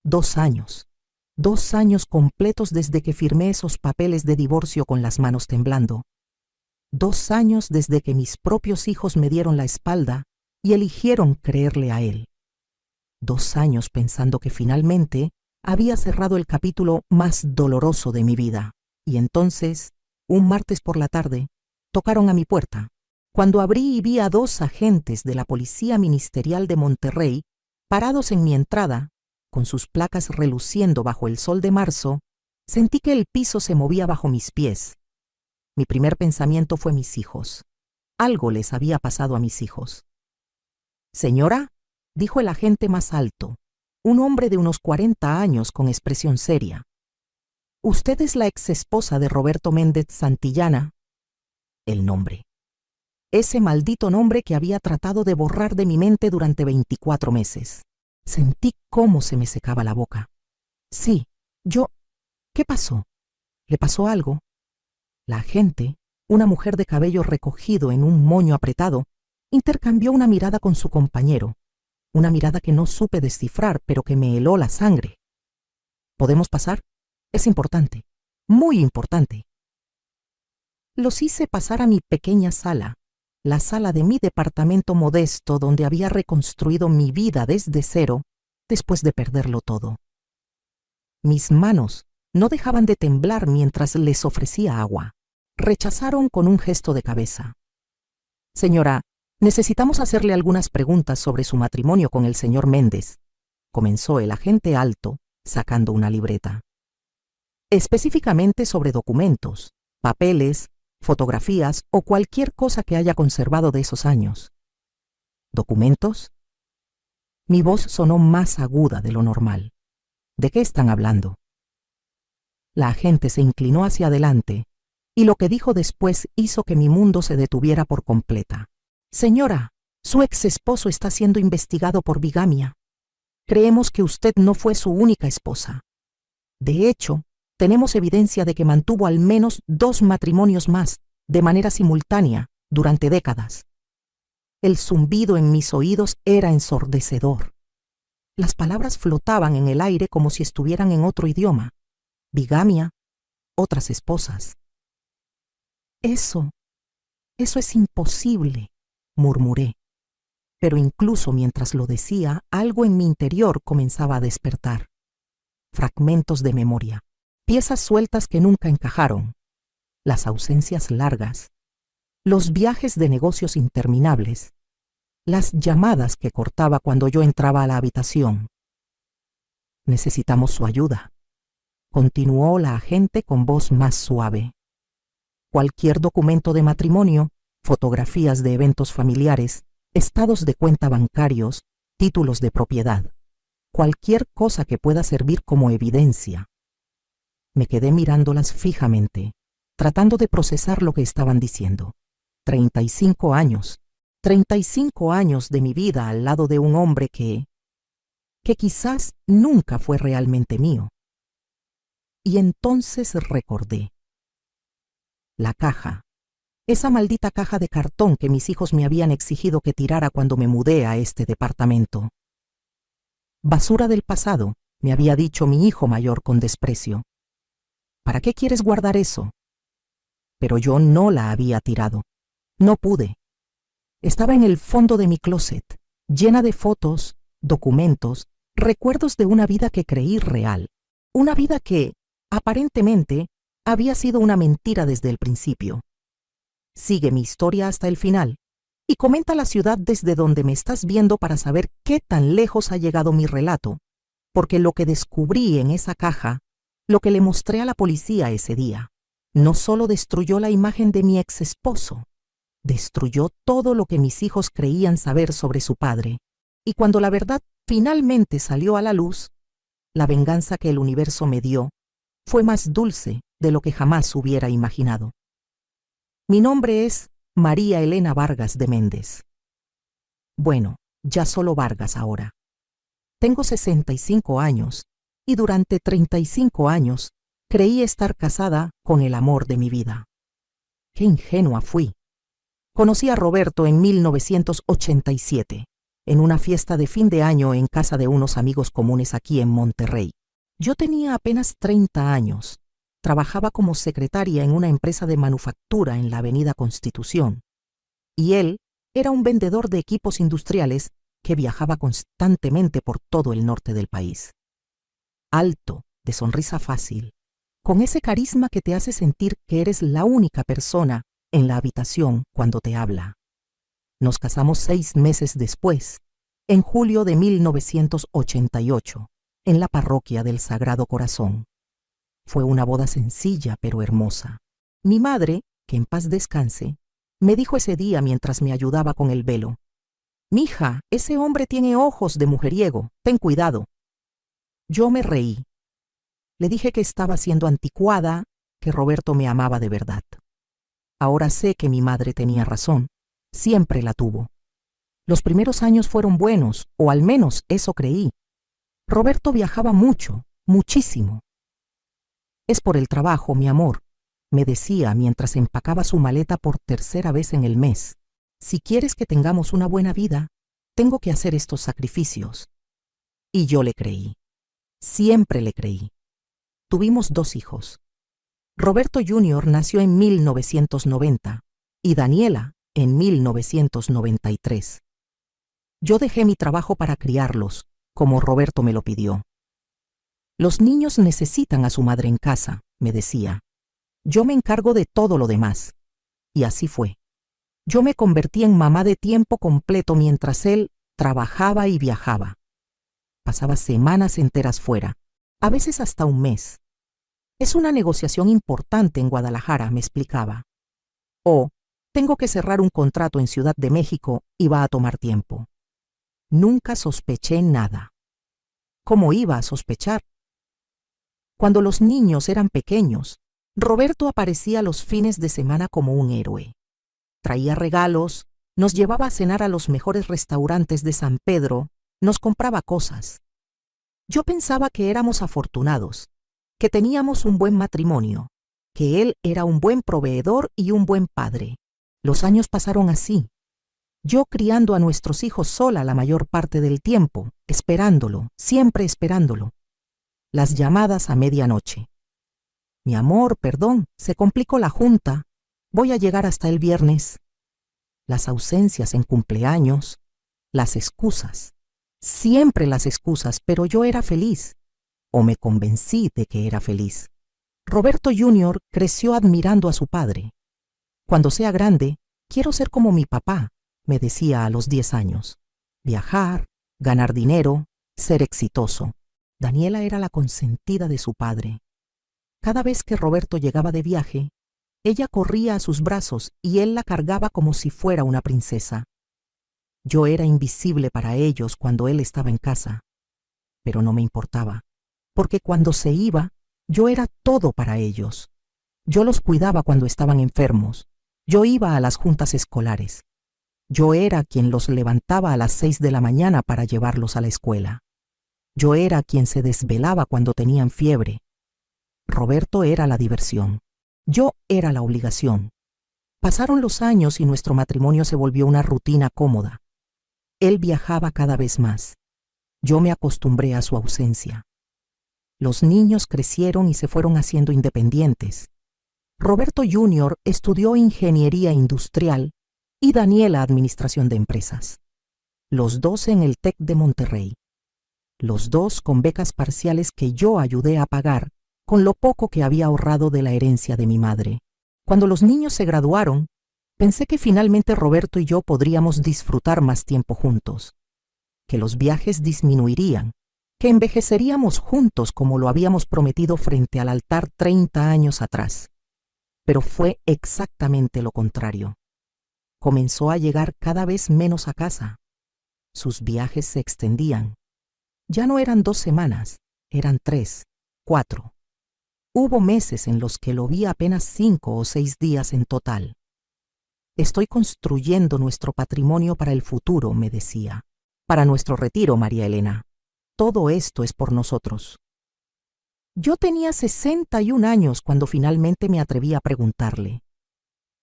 2 años. 2 años completos desde que firmé esos papeles de divorcio con las manos temblando. 2 años desde que mis propios hijos me dieron la espalda y eligieron creerle a él. 2 años pensando que finalmente había cerrado el capítulo más doloroso de mi vida. Y entonces, un martes por la tarde, tocaron a mi puerta. Cuando abrí y vi a 2 agentes de la Policía Ministerial de Monterrey parados en mi entrada, con sus placas reluciendo bajo el sol de marzo, sentí que el piso se movía bajo mis pies. Mi primer pensamiento fue mis hijos. Algo les había pasado a mis hijos. «Señora», dijo el agente más alto, un hombre de unos 40 años con expresión seria. «¿Usted es la exesposa de Roberto Méndez Santillana?» El nombre. Ese maldito nombre que había tratado de borrar de mi mente durante 24 meses. Sentí cómo se me secaba la boca. «Sí, yo... ¿Qué pasó? ¿Le pasó algo?» La agente, una mujer de cabello recogido en un moño apretado, intercambió una mirada con su compañero, una mirada que no supe descifrar, pero que me heló la sangre. «¿Podemos pasar? Es importante, muy importante». Los hice pasar a mi pequeña sala, la sala de mi departamento modesto donde había reconstruido mi vida desde cero después de perderlo todo. Mis manos no dejaban de temblar mientras les ofrecía agua. Rechazaron con un gesto de cabeza. «Señora, necesitamos hacerle algunas preguntas sobre su matrimonio con el señor Méndez», comenzó el agente alto, sacando una libreta. «Específicamente sobre documentos, papeles, fotografías o cualquier cosa que haya conservado de esos años». «¿Documentos?». Mi voz sonó más aguda de lo normal. «¿De qué están hablando?». La agente se inclinó hacia adelante, y lo que dijo después hizo que mi mundo se detuviera por completa. «Señora, su ex esposo está siendo investigado por bigamia. Creemos que usted no fue su única esposa. De hecho, tenemos evidencia de que mantuvo al menos 2 matrimonios más, de manera simultánea, durante décadas». El zumbido en mis oídos era ensordecedor. Las palabras flotaban en el aire como si estuvieran en otro idioma. Bigamia, otras esposas. Eso es imposible», murmuré. Pero incluso mientras lo decía, algo en mi interior comenzaba a despertar. Fragmentos de memoria, piezas sueltas que nunca encajaron, las ausencias largas, los viajes de negocios interminables, las llamadas que cortaba cuando yo entraba a la habitación. «Necesitamos su ayuda», continuó la agente con voz más suave. «Cualquier documento de matrimonio, fotografías de eventos familiares, estados de cuenta bancarios, títulos de propiedad, cualquier cosa que pueda servir como evidencia». Me quedé mirándolas fijamente, tratando de procesar lo que estaban diciendo. 35 años. 35 años de mi vida al lado de un hombre que quizás nunca fue realmente mío. Y entonces recordé. La caja. Esa maldita caja de cartón que mis hijos me habían exigido que tirara cuando me mudé a este departamento. «Basura del pasado», me había dicho mi hijo mayor con desprecio. «¿Para qué quieres guardar eso?». Pero yo no la había tirado. No pude. Estaba en el fondo de mi closet, llena de fotos, documentos, recuerdos de una vida que creí real. Una vida que, aparentemente, había sido una mentira desde el principio. Sigue mi historia hasta el final y comenta la ciudad desde donde me estás viendo para saber qué tan lejos ha llegado mi relato, porque lo que descubrí en esa caja, lo que le mostré a la policía ese día, no solo destruyó la imagen de mi ex esposo, destruyó todo lo que mis hijos creían saber sobre su padre. Y cuando la verdad finalmente salió a la luz, la venganza que el universo me dio fue más dulce de lo que jamás hubiera imaginado. Mi nombre es María Elena Vargas de Méndez. Bueno, ya solo Vargas ahora. Tengo 65 años y durante 35 años creí estar casada con el amor de mi vida. Qué ingenua fui. Conocí a Roberto en 1987. en una fiesta de fin de año en casa de unos amigos comunes aquí en Monterrey. Yo tenía apenas 30 años. Trabajaba como secretaria en una empresa de manufactura en la Avenida Constitución. Y él era un vendedor de equipos industriales que viajaba constantemente por todo el norte del país. Alto, de sonrisa fácil, con ese carisma que te hace sentir que eres la única persona en la habitación cuando te habla. Nos casamos 6 meses después, en julio de 1988, en la parroquia del Sagrado Corazón. Fue una boda sencilla pero hermosa. Mi madre, que en paz descanse, me dijo ese día mientras me ayudaba con el velo: «Mija, ese hombre tiene ojos de mujeriego, ten cuidado». Yo me reí. Le dije que estaba siendo anticuada, que Roberto me amaba de verdad. Ahora sé que mi madre tenía razón. Siempre la tuvo. Los primeros años fueron buenos, o al menos eso creí. Roberto viajaba mucho, muchísimo. «Es por el trabajo, mi amor», me decía mientras empacaba su maleta por tercera vez en el mes. «Si quieres que tengamos una buena vida, tengo que hacer estos sacrificios». Y yo le creí. Siempre le creí. Tuvimos 2 hijos. Roberto Jr. nació en 1990 y Daniela en 1993. Yo dejé mi trabajo para criarlos, como Roberto me lo pidió. «Los niños necesitan a su madre en casa», me decía. «Yo me encargo de todo lo demás». Y así fue. Yo me convertí en mamá de tiempo completo mientras él trabajaba y viajaba. Pasaba semanas enteras fuera, a veces hasta un mes. «Es una negociación importante en Guadalajara», me explicaba. «O tengo que cerrar un contrato en Ciudad de México y va a tomar tiempo». Nunca sospeché nada. ¿Cómo iba a sospechar? Cuando los niños eran pequeños, Roberto aparecía los fines de semana como un héroe. Traía regalos, nos llevaba a cenar a los mejores restaurantes de San Pedro, nos compraba cosas. Yo pensaba que éramos afortunados, que teníamos un buen matrimonio, que él era un buen proveedor y un buen padre. Los años pasaron así. Yo criando a nuestros hijos sola la mayor parte del tiempo, esperándolo, siempre esperándolo. Las llamadas a medianoche. «Mi amor, perdón, se complicó la junta. Voy a llegar hasta el viernes». Las ausencias en cumpleaños, las excusas. Siempre las excusas, pero yo era feliz. O me convencí de que era feliz. Roberto Jr. creció admirando a su padre. «Cuando sea grande, quiero ser como mi papá», me decía a los 10 años. Viajar, ganar dinero, ser exitoso. Daniela era la consentida de su padre. Cada vez que Roberto llegaba de viaje, ella corría a sus brazos y él la cargaba como si fuera una princesa. Yo era invisible para ellos cuando él estaba en casa, pero no me importaba, porque cuando se iba, yo era todo para ellos. Yo los cuidaba cuando estaban enfermos. Yo iba a las juntas escolares. Yo era quien los levantaba a las 6 de la mañana para llevarlos a la escuela. Yo era quien se desvelaba cuando tenían fiebre. Roberto era la diversión. Yo era la obligación. Pasaron los años y nuestro matrimonio se volvió una rutina cómoda. Él viajaba cada vez más. Yo me acostumbré a su ausencia. Los niños crecieron y se fueron haciendo independientes. Roberto Jr. estudió ingeniería industrial y Daniela administración de empresas. Los 2 en el TEC de Monterrey. Los 2 con becas parciales que yo ayudé a pagar con lo poco que había ahorrado de la herencia de mi madre. Cuando los niños se graduaron, pensé que finalmente Roberto y yo podríamos disfrutar más tiempo juntos, que los viajes disminuirían, que envejeceríamos juntos como lo habíamos prometido frente al altar 30 años atrás. Pero fue exactamente lo contrario. Comenzó a llegar cada vez menos a casa. Sus viajes se extendían. Ya no eran 2 semanas, eran 3, 4. Hubo meses en los que lo vi apenas 5 o 6 días en total. «Estoy construyendo nuestro patrimonio para el futuro», me decía. «Para nuestro retiro, María Elena. Todo esto es por nosotros». Yo tenía 61 años cuando finalmente me atreví a preguntarle: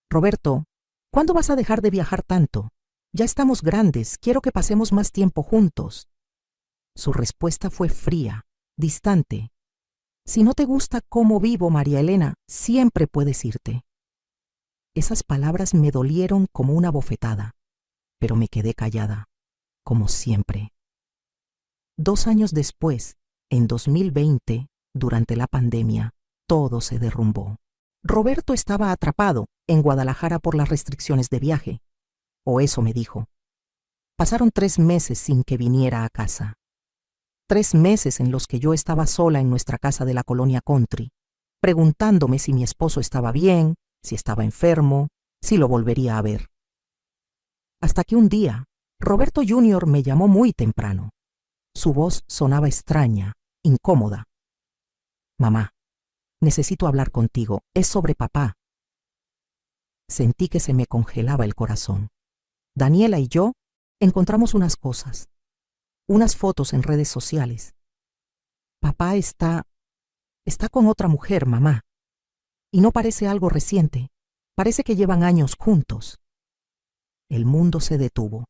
«Roberto, ¿cuándo vas a dejar de viajar tanto? Ya estamos grandes, quiero que pasemos más tiempo juntos. Su respuesta fue fría, distante. Si no te gusta cómo vivo, María Elena, siempre puedes irte. Esas palabras me dolieron como una bofetada, pero me quedé callada, como siempre. 2 años después, en 2020, durante la pandemia, todo se derrumbó. Roberto estaba atrapado en Guadalajara por las restricciones de viaje, o eso me dijo. Pasaron 3 meses sin que viniera a casa. 3 meses en los que yo estaba sola en nuestra casa de la colonia Country, preguntándome si mi esposo estaba bien, si estaba enfermo, si lo volvería a ver. Hasta que un día, Roberto Jr. me llamó muy temprano. Su voz sonaba extraña, incómoda. Mamá, necesito hablar contigo, es sobre papá. Sentí que se me congelaba el corazón. Daniela y yo encontramos unas cosas, unas fotos en redes sociales. Papá está con otra mujer, mamá. Y no parece algo reciente, parece que llevan años juntos. El mundo se detuvo.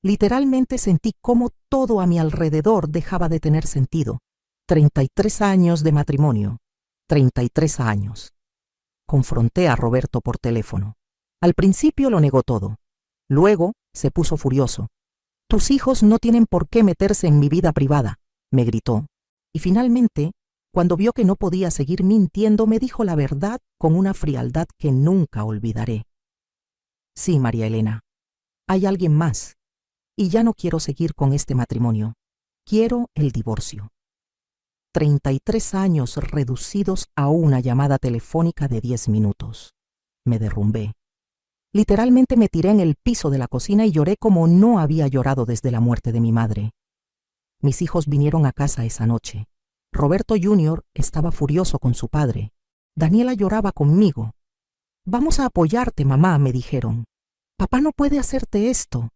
Literalmente sentí cómo todo a mi alrededor dejaba de tener sentido. 33 años de matrimonio. 33 años. Confronté a Roberto por teléfono. Al principio lo negó todo. Luego se puso furioso. «Tus hijos no tienen por qué meterse en mi vida privada», me gritó. Y finalmente, cuando vio que no podía seguir mintiendo, me dijo la verdad con una frialdad que nunca olvidaré. «Sí, María Elena, hay alguien más. Y ya no quiero seguir con este matrimonio. Quiero el divorcio». 33 años reducidos a una llamada telefónica de 10 minutos. Me derrumbé. Literalmente me tiré en el piso de la cocina y lloré como no había llorado desde la muerte de mi madre. Mis hijos vinieron a casa esa noche. Roberto Jr. estaba furioso con su padre. Daniela lloraba conmigo. «Vamos a apoyarte, mamá», me dijeron. «Papá no puede hacerte esto».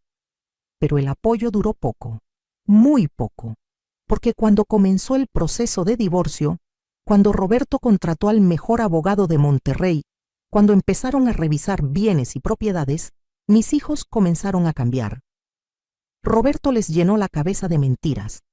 Pero el apoyo duró poco, muy poco, porque cuando comenzó el proceso de divorcio, cuando Roberto contrató al mejor abogado de Monterrey, cuando empezaron a revisar bienes y propiedades, mis hijos comenzaron a cambiar. Roberto les llenó la cabeza de mentiras.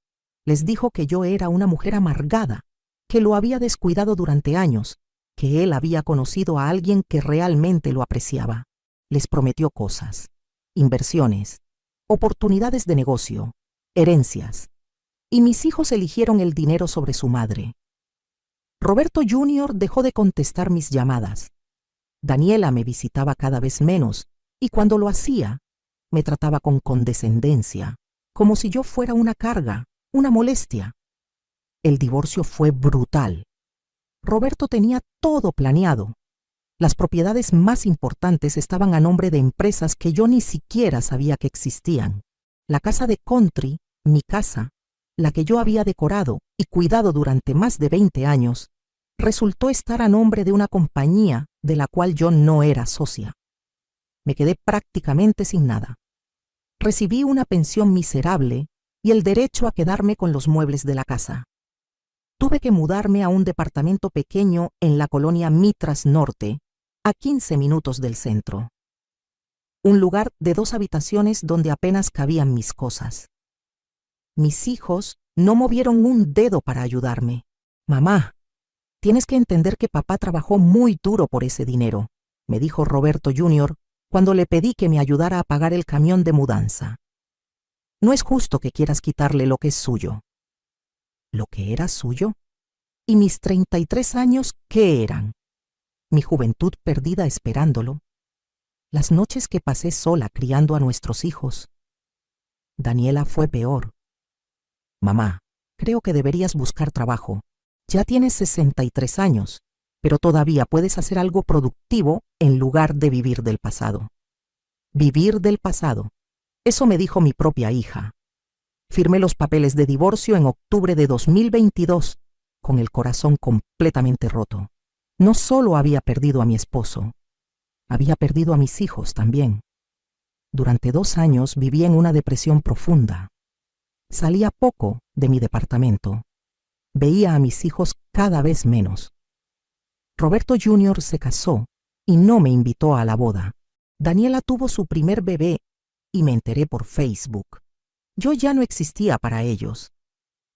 Les dijo que yo era una mujer amargada, que lo había descuidado durante años, que él había conocido a alguien que realmente lo apreciaba. Les prometió cosas, inversiones, oportunidades de negocio, herencias. Y mis hijos eligieron el dinero sobre su madre. Roberto Jr. dejó de contestar mis llamadas. Daniela me visitaba cada vez menos, y cuando lo hacía, me trataba con condescendencia, como si yo fuera una carga, una molestia. El divorcio fue brutal. Roberto tenía todo planeado. Las propiedades más importantes estaban a nombre de empresas que yo ni siquiera sabía que existían. La casa de Country, mi casa, la que yo había decorado y cuidado durante más de 20 años, resultó estar a nombre de una compañía de la cual yo no era socia. Me quedé prácticamente sin nada. Recibí una pensión miserable y el derecho a quedarme con los muebles de la casa. Tuve que mudarme a un departamento pequeño en la colonia Mitras Norte, a 15 minutos del centro. Un lugar de 2 habitaciones donde apenas cabían mis cosas. Mis hijos no movieron un dedo para ayudarme. «Mamá, tienes que entender que papá trabajó muy duro por ese dinero», me dijo Roberto Jr. cuando le pedí que me ayudara a pagar el camión de mudanza. «No es justo que quieras quitarle lo que es suyo». ¿Lo que era suyo? ¿Y mis 33 años qué eran? Mi juventud perdida esperándolo. Las noches que pasé sola criando a nuestros hijos. Daniela fue peor. «Mamá, creo que deberías buscar trabajo. Ya tienes 63 años, pero todavía puedes hacer algo productivo en lugar de vivir del pasado». Vivir del pasado. Eso me dijo mi propia hija. Firmé los papeles de divorcio en octubre de 2022, con el corazón completamente roto. No solo había perdido a mi esposo, había perdido a mis hijos también. Durante 2 años viví en una depresión profunda. Salía poco de mi departamento. Veía a mis hijos cada vez menos. Roberto Jr. se casó y no me invitó a la boda. Daniela tuvo su primer bebé y me enteré por Facebook. Yo ya no existía para ellos.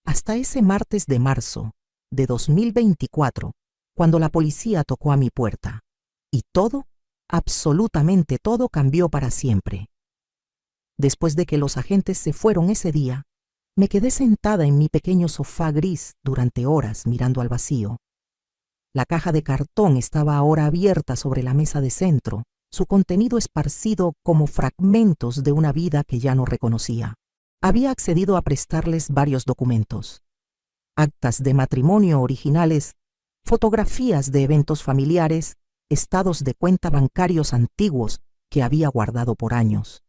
Hasta ese martes de marzo de 2024, cuando la policía tocó a mi puerta. Y todo, absolutamente todo, cambió para siempre. Después de que los agentes se fueron ese día, me quedé sentada en mi pequeño sofá gris durante horas mirando al vacío. La caja de cartón estaba ahora abierta sobre la mesa de centro, su contenido esparcido como fragmentos de una vida que ya no reconocía. Había accedido a prestarles varios documentos: actas de matrimonio originales, fotografías de eventos familiares, estados de cuenta bancarios antiguos que había guardado por años.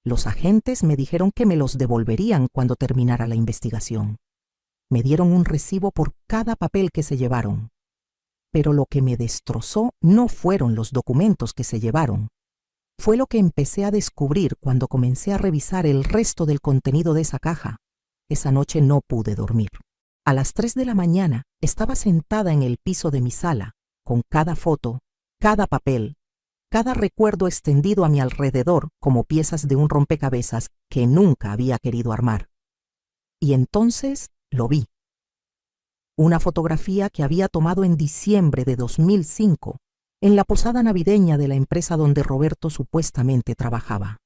Los agentes me dijeron que me los devolverían cuando terminara la investigación. Me dieron un recibo por cada papel que se llevaron. Pero lo que me destrozó no fueron los documentos que se llevaron. Fue lo que empecé a descubrir cuando comencé a revisar el resto del contenido de esa caja. Esa noche no pude dormir. A las 3 de la mañana estaba sentada en el piso de mi sala, con cada foto, cada papel, cada recuerdo extendido a mi alrededor como piezas de un rompecabezas que nunca había querido armar. Y entonces lo vi. Una fotografía que había tomado en diciembre de 2005, en la posada navideña de la empresa donde Roberto supuestamente trabajaba.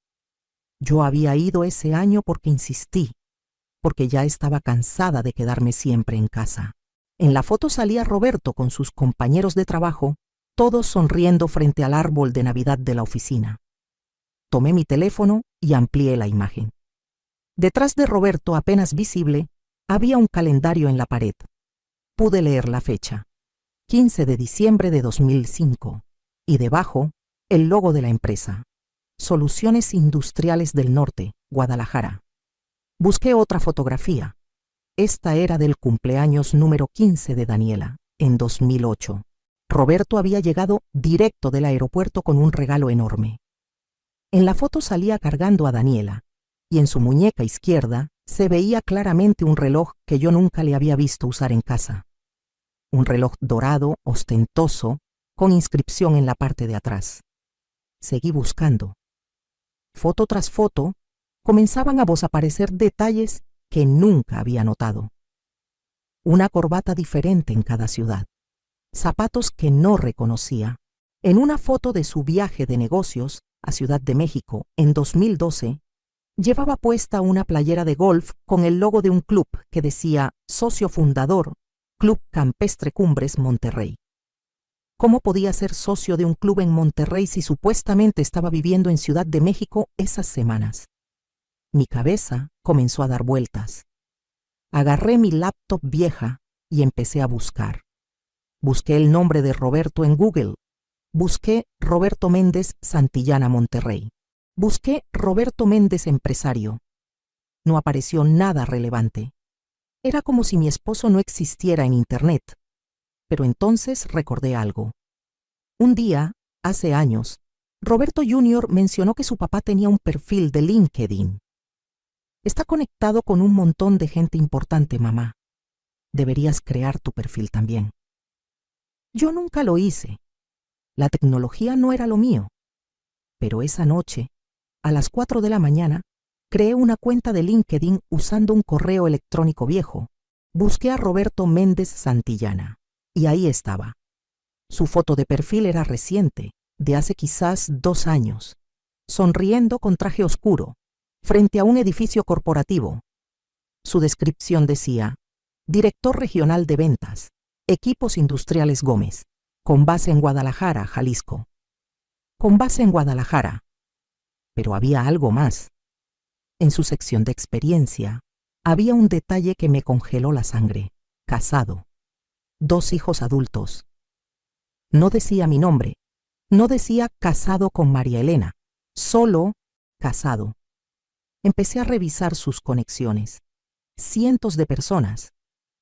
Yo había ido ese año porque insistí, porque ya estaba cansada de quedarme siempre en casa. En la foto salía Roberto con sus compañeros de trabajo, todos sonriendo frente al árbol de Navidad de la oficina. Tomé mi teléfono y amplié la imagen. Detrás de Roberto, apenas visible, había un calendario en la pared. Pude leer la fecha: 15 de diciembre de 2005, y debajo, el logo de la empresa: Soluciones Industriales del Norte, Guadalajara. Busqué otra fotografía. Esta era del cumpleaños número 15 de Daniela, en 2008. Roberto había llegado directo del aeropuerto con un regalo enorme. En la foto salía cargando a Daniela, y en su muñeca izquierda se veía claramente un reloj que yo nunca le había visto usar en casa. Un reloj dorado, ostentoso, con inscripción en la parte de atrás. Seguí buscando. Foto tras foto, comenzaban a desaparecer detalles que nunca había notado. Una corbata diferente en cada ciudad. Zapatos que no reconocía. En una foto de su viaje de negocios a Ciudad de México en 2012, llevaba puesta una playera de golf con el logo de un club que decía socio fundador, Club Campestre Cumbres Monterrey. ¿Cómo podía ser socio de un club en Monterrey si supuestamente estaba viviendo en Ciudad de México esas semanas? Mi cabeza comenzó a dar vueltas. Agarré mi laptop vieja y empecé a buscar. Busqué el nombre de Roberto en Google. Busqué Roberto Méndez Santillana Monterrey. Busqué Roberto Méndez empresario. No apareció nada relevante. Era como si mi esposo no existiera en Internet. Pero entonces recordé algo. Un día, hace años, Roberto Jr. mencionó que su papá tenía un perfil de LinkedIn. Está conectado con un montón de gente importante, mamá. Deberías crear tu perfil también. Yo nunca lo hice. La tecnología no era lo mío. Pero esa noche, a las 4 de la mañana, creé una cuenta de LinkedIn usando un correo electrónico viejo. Busqué a Roberto Méndez Santillana. Y ahí estaba. Su foto de perfil era reciente, de hace quizás 2 años, sonriendo con traje oscuro, frente a un edificio corporativo. Su descripción decía: Director Regional de Ventas, Equipos Industriales Gómez, con base en Guadalajara, Jalisco. Con base en Guadalajara. Pero había algo más. En su sección de experiencia, había un detalle que me congeló la sangre: casado. 2 hijos adultos. No decía mi nombre, no decía casado con María Elena, solo casado. Empecé a revisar sus conexiones. Cientos de personas,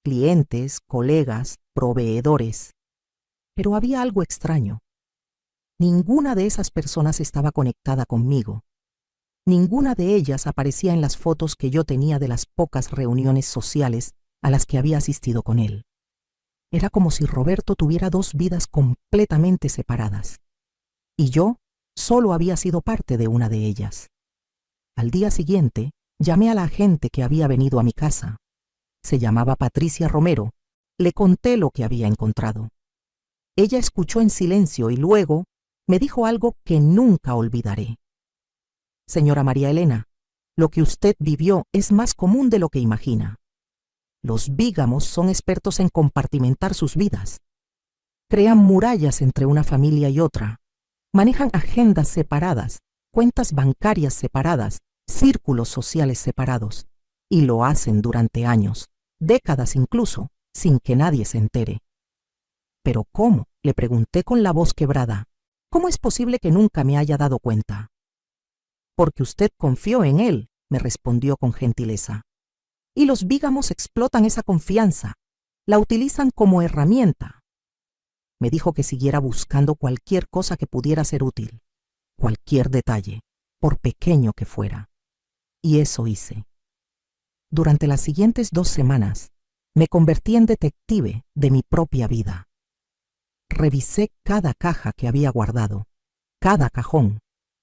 clientes, colegas, proveedores. Pero había algo extraño. Ninguna de esas personas estaba conectada conmigo. Ninguna de ellas aparecía en las fotos que yo tenía de las pocas reuniones sociales a las que había asistido con él. Era como si Roberto tuviera 2 vidas completamente separadas. Y yo solo había sido parte de una de ellas. Al día siguiente, llamé a la agente que había venido a mi casa. Se llamaba Patricia Romero. Le conté lo que había encontrado. Ella escuchó en silencio y luego me dijo algo que nunca olvidaré. Señora María Elena, lo que usted vivió es más común de lo que imagina. Los bígamos son expertos en compartimentar sus vidas. Crean murallas entre una familia y otra. Manejan agendas separadas, cuentas bancarias separadas, círculos sociales separados. Y lo hacen durante años, décadas incluso, sin que nadie se entere. ¿Pero cómo?, le pregunté con la voz quebrada. ¿Cómo es posible que nunca me haya dado cuenta? Porque usted confió en él, me respondió con gentileza. Y los bígamos explotan esa confianza, la utilizan como herramienta. Me dijo que siguiera buscando cualquier cosa que pudiera ser útil, cualquier detalle, por pequeño que fuera. Y eso hice. Durante las siguientes 2 semanas, me convertí en detective de mi propia vida. Revisé cada caja que había guardado, cada cajón,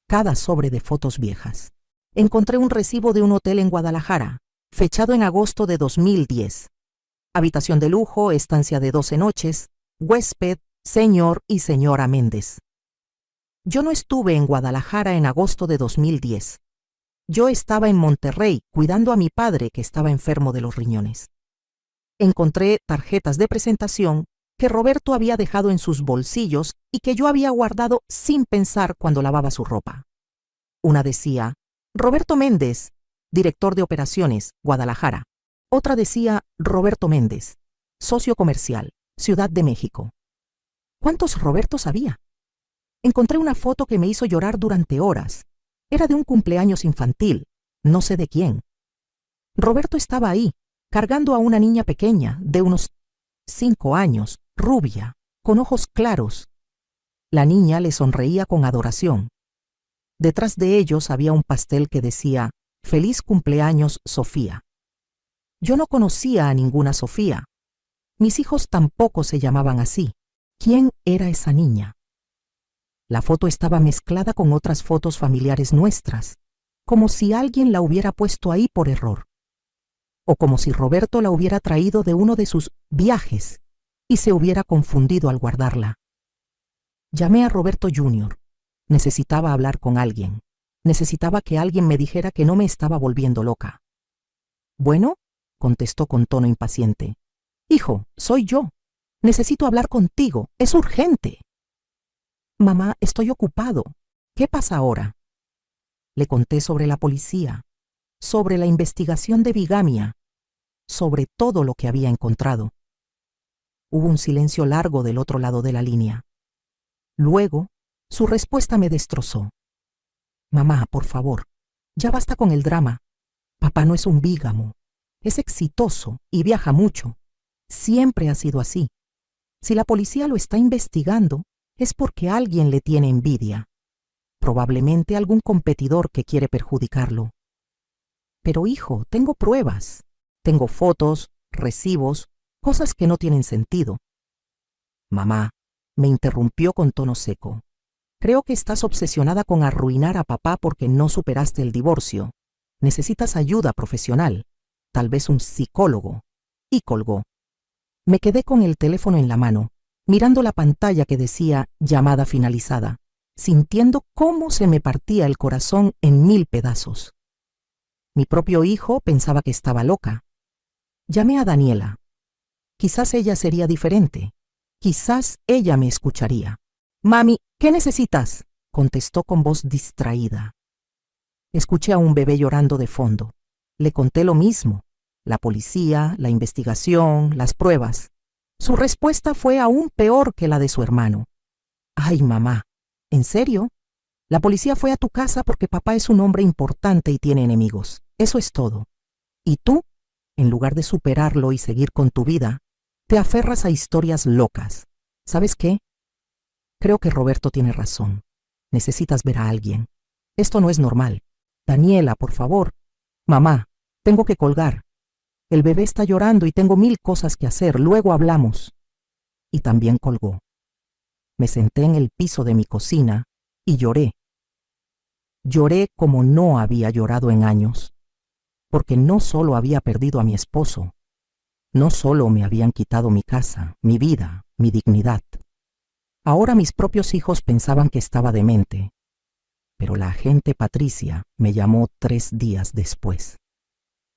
cada sobre de fotos viejas. Encontré un recibo de un hotel en Guadalajara, fechado en agosto de 2010. Habitación de lujo, estancia de 12 noches, huésped, señor y señora Méndez. Yo no estuve en Guadalajara en agosto de 2010. Yo estaba en Monterrey cuidando a mi padre que estaba enfermo de los riñones. Encontré tarjetas de presentación que Roberto había dejado en sus bolsillos y que yo había guardado sin pensar cuando lavaba su ropa. Una decía, Roberto Méndez, director de operaciones, Guadalajara. Otra decía, Roberto Méndez, socio comercial, Ciudad de México. ¿Cuántos Robertos había? Encontré una foto que me hizo llorar durante horas. Era de un cumpleaños infantil, no sé de quién. Roberto estaba ahí, cargando a una niña pequeña, de unos 5 años, rubia, con ojos claros. La niña le sonreía con adoración. Detrás de ellos había un pastel que decía, Feliz cumpleaños, Sofía. Yo no conocía a ninguna Sofía. Mis hijos tampoco se llamaban así. ¿Quién era esa niña? La foto estaba mezclada con otras fotos familiares nuestras, como si alguien la hubiera puesto ahí por error. O como si Roberto la hubiera traído de uno de sus viajes y se hubiera confundido al guardarla. Llamé a Roberto Jr. Necesitaba hablar con alguien. Necesitaba que alguien me dijera que no me estaba volviendo loca. Bueno, contestó con tono impaciente. Hijo, soy yo. Necesito hablar contigo. Es urgente. Mamá, estoy ocupado. ¿Qué pasa ahora? Le conté sobre la policía, sobre la investigación de bigamia, sobre todo lo que había encontrado. Hubo un silencio largo del otro lado de la línea. Luego, su respuesta me destrozó. Mamá, por favor, ya basta con el drama. Papá no es un bígamo. Es exitoso y viaja mucho. Siempre ha sido así. Si la policía lo está investigando, es porque alguien le tiene envidia. Probablemente algún competidor que quiere perjudicarlo. Pero hijo, tengo pruebas. Tengo fotos, recibos, cosas que no tienen sentido. Mamá, me interrumpió con tono seco. Creo que estás obsesionada con arruinar a papá porque no superaste el divorcio. Necesitas ayuda profesional, tal vez un psicólogo. Y colgó. Me quedé con el teléfono en la mano, mirando la pantalla que decía llamada finalizada, sintiendo cómo se me partía el corazón en 1000 pedazos. Mi propio hijo pensaba que estaba loca. Llamé a Daniela. Quizás ella sería diferente. Quizás ella me escucharía. Mami, ¿qué necesitas?, contestó con voz distraída. Escuché a un bebé llorando de fondo. Le conté lo mismo. La policía, la investigación, las pruebas. Su respuesta fue aún peor que la de su hermano. Ay, mamá, ¿en serio? La policía fue a tu casa porque papá es un hombre importante y tiene enemigos. Eso es todo. Y tú, en lugar de superarlo y seguir con tu vida, te aferras a historias locas. ¿Sabes qué? Creo que Roberto tiene razón. Necesitas ver a alguien. Esto no es normal. Daniela, por favor. Mamá, tengo que colgar. El bebé está llorando y tengo 1000 cosas que hacer. Luego hablamos. Y también colgó. Me senté en el piso de mi cocina y lloré. Lloré como no había llorado en años, porque no solo había perdido a mi esposo, no solo me habían quitado mi casa, mi vida, mi dignidad. Ahora mis propios hijos pensaban que estaba demente, pero la agente Patricia me llamó 3 días después.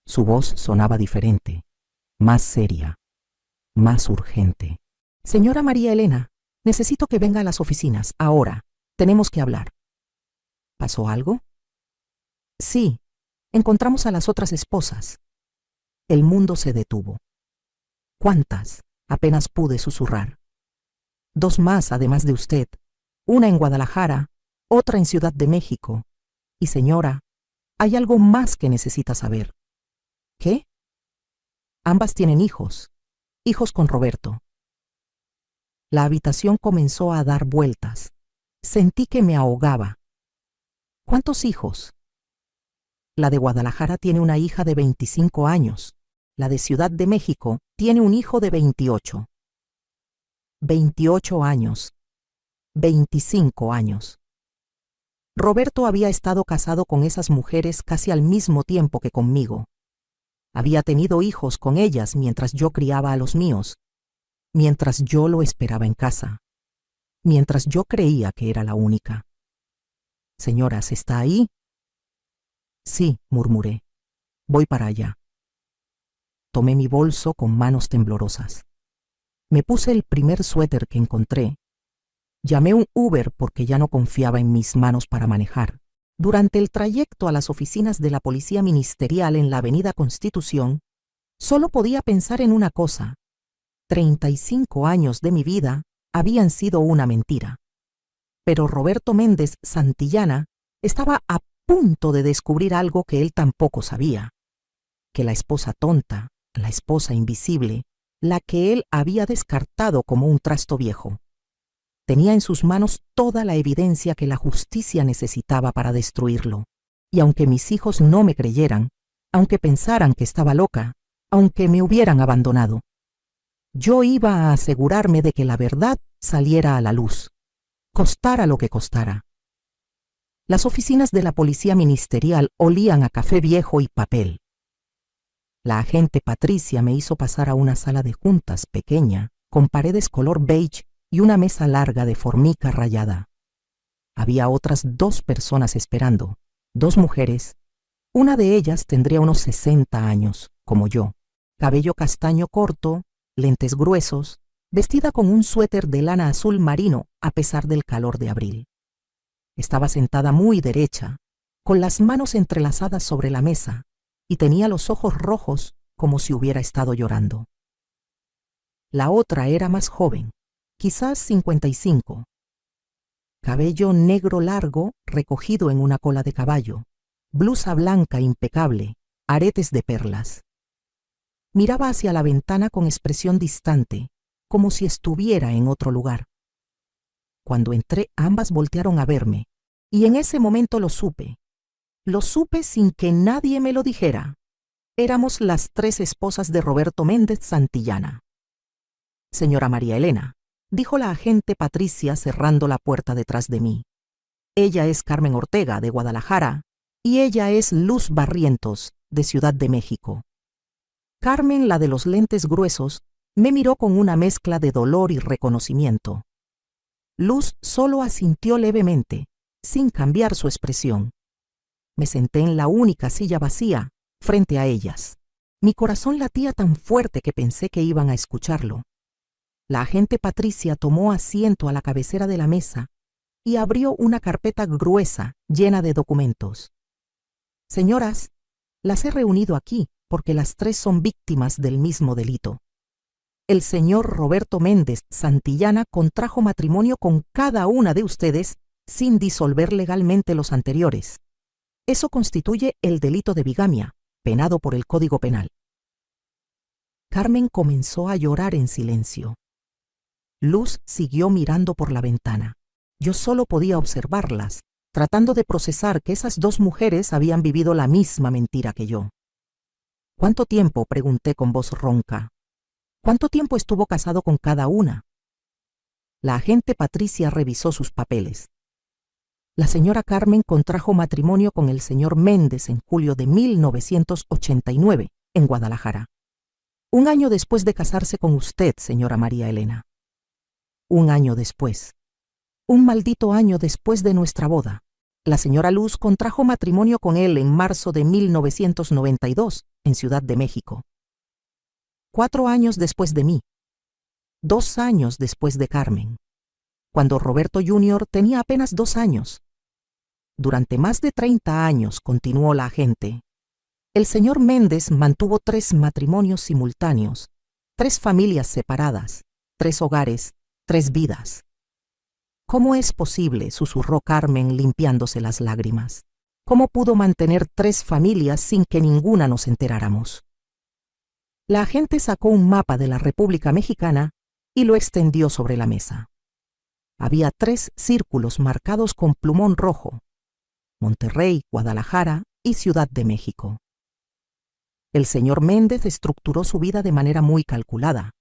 Su voz sonaba diferente, más seria, más urgente. Señora María Elena, necesito que venga a las oficinas, ahora. Tenemos que hablar. ¿Pasó algo? Sí, encontramos a las otras esposas. El mundo se detuvo. ¿Cuántas? Apenas pude susurrar. 2 más, además de usted. Una en Guadalajara, otra en Ciudad de México. Y señora, hay algo más que necesita saber. ¿Qué? Ambas tienen hijos con Roberto. La habitación comenzó a dar vueltas. Sentí que me ahogaba. ¿Cuántos hijos? La de Guadalajara tiene una hija de 25 años. La de Ciudad de México tiene un hijo de 28. 28 años. 25 años. Roberto había estado casado con esas mujeres casi al mismo tiempo que conmigo. Había tenido hijos con ellas mientras yo criaba a los míos, mientras yo lo esperaba en casa, mientras yo creía que era la única. Señoras, ¿está ahí? Sí, murmuré. Voy para allá. Tomé mi bolso con manos temblorosas. Me puse el primer suéter que encontré. Llamé un Uber porque ya no confiaba en mis manos para manejar. Durante el trayecto a las oficinas de la Policía Ministerial en la Avenida Constitución, solo podía pensar en una cosa. 35 años de mi vida habían sido una mentira. Pero Roberto Méndez Santillana estaba a punto de descubrir algo que él tampoco sabía. Que la esposa tonta, la esposa invisible, la que él había descartado como un trasto viejo, tenía en sus manos toda la evidencia que la justicia necesitaba para destruirlo. Y aunque mis hijos no me creyeran, aunque pensaran que estaba loca, aunque me hubieran abandonado, yo iba a asegurarme de que la verdad saliera a la luz, costara lo que costara. Las oficinas de la Policía Ministerial olían a café viejo y papel. La agente Patricia me hizo pasar a una sala de juntas pequeña, con paredes color beige y una mesa larga de formica rayada. Había otras 2 personas esperando, 2 mujeres. Una de ellas tendría unos 60 años, como yo, cabello castaño corto, lentes gruesos, vestida con un suéter de lana azul marino a pesar del calor de abril. Estaba sentada muy derecha, con las manos entrelazadas sobre la mesa, y tenía los ojos rojos como si hubiera estado llorando. La otra era más joven, quizás 55. Cabello negro largo recogido en una cola de caballo, blusa blanca impecable, aretes de perlas. Miraba hacia la ventana con expresión distante, como si estuviera en otro lugar. Cuando entré, ambas voltearon a verme, y en ese momento lo supe. Lo supe sin que nadie me lo dijera. Éramos las 3 esposas de Roberto Méndez Santillana. Señora María Elena, dijo la agente Patricia cerrando la puerta detrás de mí. Ella es Carmen Ortega, de Guadalajara, y ella es Luz Barrientos, de Ciudad de México. Carmen, la de los lentes gruesos, me miró con una mezcla de dolor y reconocimiento. Luz solo asintió levemente, sin cambiar su expresión. Me senté en la única silla vacía, frente a ellas. Mi corazón latía tan fuerte que pensé que iban a escucharlo. La agente Patricia tomó asiento a la cabecera de la mesa y abrió una carpeta gruesa llena de documentos. Señoras, las he reunido aquí porque las 3 son víctimas del mismo delito. El señor Roberto Méndez Santillana contrajo matrimonio con cada una de ustedes sin disolver legalmente los anteriores. Eso constituye el delito de bigamia, penado por el Código Penal. Carmen comenzó a llorar en silencio. Luz siguió mirando por la ventana. Yo solo podía observarlas, tratando de procesar que esas 2 mujeres habían vivido la misma mentira que yo. ¿Cuánto tiempo?, pregunté con voz ronca. ¿Cuánto tiempo estuvo casado con cada una? La agente Patricia revisó sus papeles. La señora Carmen contrajo matrimonio con el señor Méndez en julio de 1989, en Guadalajara. Un año después de casarse con usted, señora María Elena. Un año después. Un maldito año después de nuestra boda. La señora Luz contrajo matrimonio con él en marzo de 1992, en Ciudad de México. 4 años después de mí. 2 años después de Carmen, cuando Roberto Jr. tenía apenas 2 años. Durante más de 30 años, continuó la agente, el señor Méndez mantuvo 3 matrimonios simultáneos, 3 familias separadas, 3 hogares, 3 vidas. ¿Cómo es posible?, susurró Carmen limpiándose las lágrimas. ¿Cómo pudo mantener 3 familias sin que ninguna nos enteráramos? La agente sacó un mapa de la República Mexicana y lo extendió sobre la mesa. Había 3 círculos marcados con plumón rojo: Monterrey, Guadalajara y Ciudad de México. El señor Méndez estructuró su vida de manera muy calculada.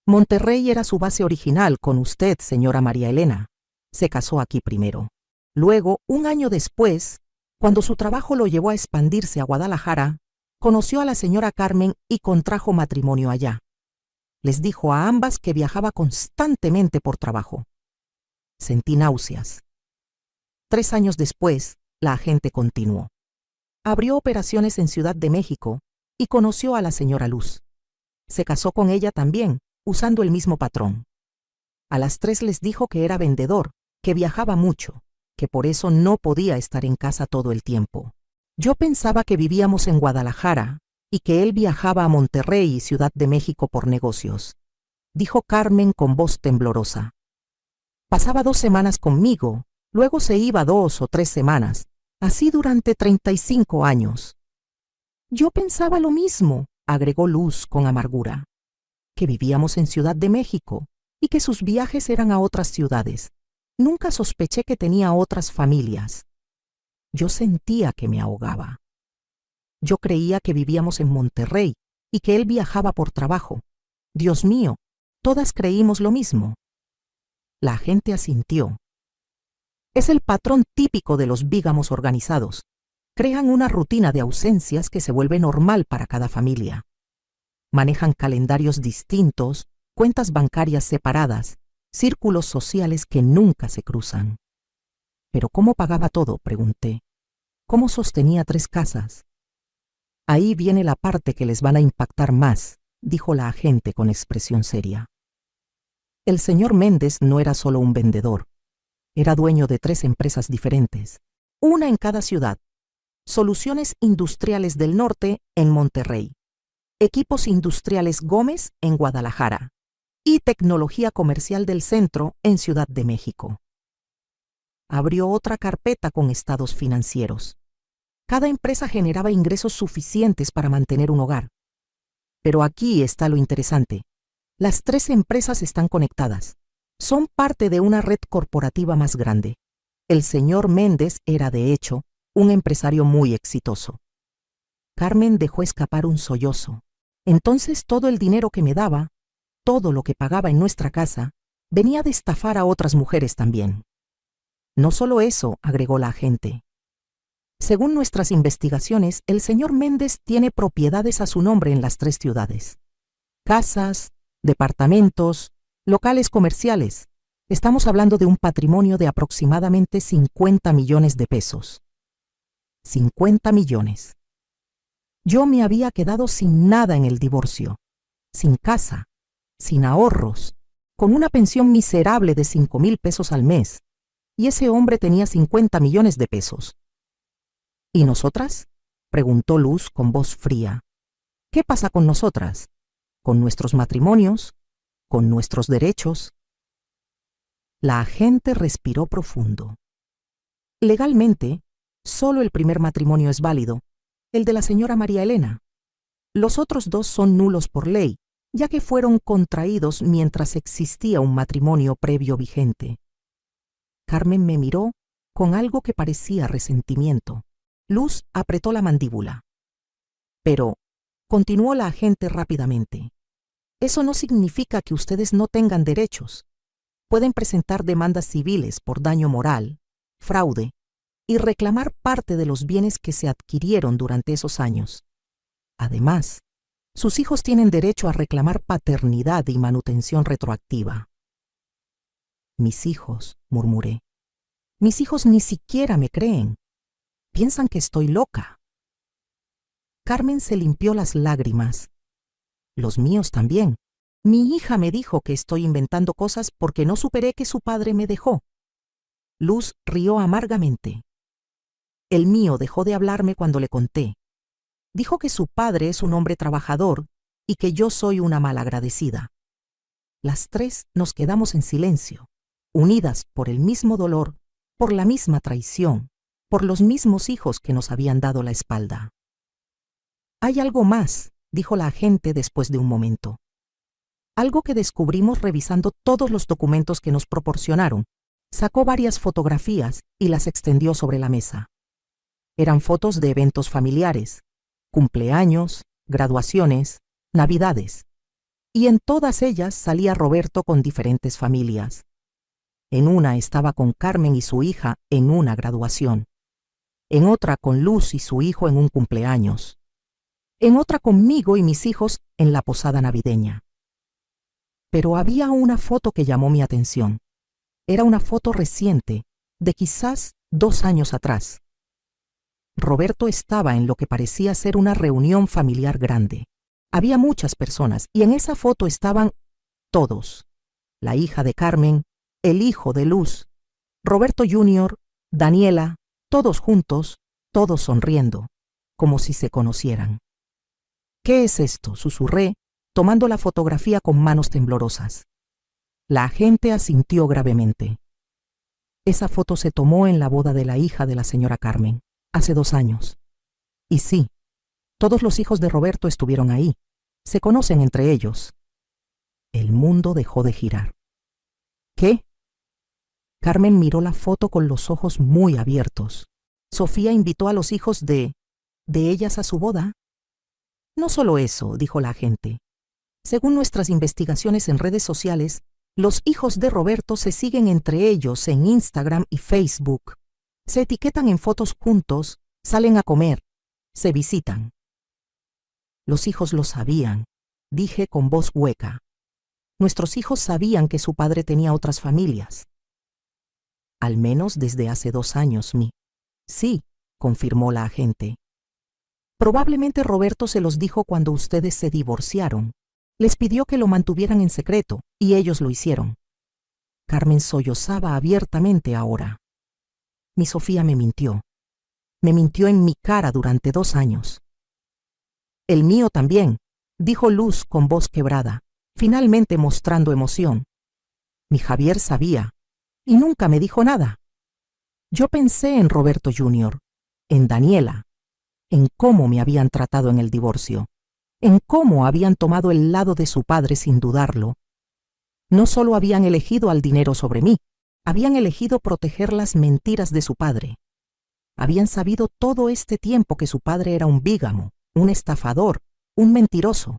Monterrey era su base original con usted, señora María Elena. Se casó aquí primero. Luego, un año después, cuando su trabajo lo llevó a expandirse a Guadalajara, conoció a la señora Carmen y contrajo matrimonio allá. Les dijo a ambas que viajaba constantemente por trabajo. Sentí náuseas. 3 años después, la agente continuó. Abrió operaciones en Ciudad de México y conoció a la señora Luz. Se casó con ella también, usando el mismo patrón. A las 3 les dijo que era vendedor, que viajaba mucho, que por eso no podía estar en casa todo el tiempo. Yo pensaba que vivíamos en Guadalajara y que él viajaba a Monterrey y Ciudad de México por negocios, dijo Carmen con voz temblorosa. Pasaba 2 semanas conmigo, luego se iba 2 o 3 semanas, así durante 35 años. Yo pensaba lo mismo, agregó Luz con amargura, que vivíamos en Ciudad de México y que sus viajes eran a otras ciudades. Nunca sospeché que tenía otras familias. Yo sentía que me ahogaba. Yo creía que vivíamos en Monterrey y que él viajaba por trabajo. Dios mío, todas creímos lo mismo. La agente asintió. Es el patrón típico de los bígamos organizados. Crean una rutina de ausencias que se vuelve normal para cada familia. Manejan calendarios distintos, cuentas bancarias separadas, círculos sociales que nunca se cruzan. ¿Pero cómo pagaba todo?, pregunté. ¿Cómo sostenía 3 casas? Ahí viene la parte que les van a impactar más, dijo la agente con expresión seria. El señor Méndez no era solo un vendedor. Era dueño de 3 empresas diferentes, una en cada ciudad. Soluciones Industriales del Norte en Monterrey, Equipos Industriales Gómez en Guadalajara y Tecnología Comercial del Centro en Ciudad de México. Abrió otra carpeta con estados financieros. Cada empresa generaba ingresos suficientes para mantener un hogar. Pero aquí está lo interesante. Las 3 empresas están conectadas. Son parte de una red corporativa más grande. El señor Méndez era, de hecho, un empresario muy exitoso. Carmen dejó escapar un sollozo. Entonces todo el dinero que me daba, todo lo que pagaba en nuestra casa, venía de estafar a otras mujeres también. No solo eso, agregó la agente. Según nuestras investigaciones, el señor Méndez tiene propiedades a su nombre en las 3 ciudades. Casas, departamentos, locales comerciales. Estamos hablando de un patrimonio de aproximadamente 50 millones de pesos. 50 millones. Yo me había quedado sin nada en el divorcio, sin casa, sin ahorros, con una pensión miserable de 5,000 pesos al mes, y ese hombre tenía 50 millones de pesos. ¿Y nosotras?, preguntó Luz con voz fría. ¿Qué pasa con nosotras? ¿Con nuestros matrimonios? ¿Con nuestros derechos? La agente respiró profundo. Legalmente, solo el primer matrimonio es válido, el de la señora María Elena. Los otros 2 son nulos por ley, ya que fueron contraídos mientras existía un matrimonio previo vigente. Carmen me miró con algo que parecía resentimiento. Luz apretó la mandíbula. Pero, continuó la agente rápidamente, eso no significa que ustedes no tengan derechos. Pueden presentar demandas civiles por daño moral, fraude y reclamar parte de los bienes que se adquirieron durante esos años. Además, sus hijos tienen derecho a reclamar paternidad y manutención retroactiva. Mis hijos, murmuré. Mis hijos ni siquiera me creen. Piensan que estoy loca. Carmen se limpió las lágrimas. Los míos también. Mi hija me dijo que estoy inventando cosas porque no superé que su padre me dejó. Luz rió amargamente. El mío dejó de hablarme cuando le conté. Dijo que su padre es un hombre trabajador y que yo soy una malagradecida. Las tres nos quedamos en silencio, unidas por el mismo dolor, por la misma traición, por los mismos hijos que nos habían dado la espalda. Hay algo más, dijo la agente después de un momento. Algo que descubrimos revisando todos los documentos que nos proporcionaron. Sacó varias fotografías y las extendió sobre la mesa. Eran fotos de eventos familiares, cumpleaños, graduaciones, navidades. Y en todas ellas salía Roberto con diferentes familias. En una estaba con Carmen y su hija en una graduación. En otra con Luz y su hijo en un cumpleaños. En otra conmigo y mis hijos en la posada navideña. Pero había una foto que llamó mi atención. Era una foto reciente, de quizás 2 años atrás. Roberto estaba en lo que parecía ser una reunión familiar grande. Había muchas personas y en esa foto estaban todos. La hija de Carmen, el hijo de Luz, Roberto Jr., Daniela, todos juntos, todos sonriendo, como si se conocieran. ¿Qué es esto?, susurré, tomando la fotografía con manos temblorosas. La agente asintió gravemente. Esa foto se tomó en la boda de la hija de la señora Carmen, hace 2 años. Y sí, todos los hijos de Roberto estuvieron ahí. Se conocen entre ellos. El mundo dejó de girar. ¿Qué? Carmen miró la foto con los ojos muy abiertos. ¿Sofía invitó a los hijos de ellas a su boda? No solo eso, dijo la agente. Según nuestras investigaciones en redes sociales, los hijos de Roberto se siguen entre ellos en Instagram y Facebook. Se etiquetan en fotos juntos, salen a comer, se visitan. Los hijos lo sabían, dije con voz hueca. Nuestros hijos sabían que su padre tenía otras familias. Al menos desde hace 2 años, Sí, confirmó la agente. Probablemente Roberto se los dijo cuando ustedes se divorciaron. Les pidió que lo mantuvieran en secreto, y ellos lo hicieron. Carmen sollozaba abiertamente ahora. Mi Sofía me mintió. Me mintió en mi cara durante 2 años. El mío también, dijo Luz con voz quebrada, finalmente mostrando emoción. Mi Javier sabía, y nunca me dijo nada. Yo pensé en Roberto Jr., en Daniela, en cómo me habían tratado en el divorcio, en cómo habían tomado el lado de su padre sin dudarlo. No solo habían elegido al dinero sobre mí, habían elegido proteger las mentiras de su padre. Habían sabido todo este tiempo que su padre era un bígamo, un estafador, un mentiroso,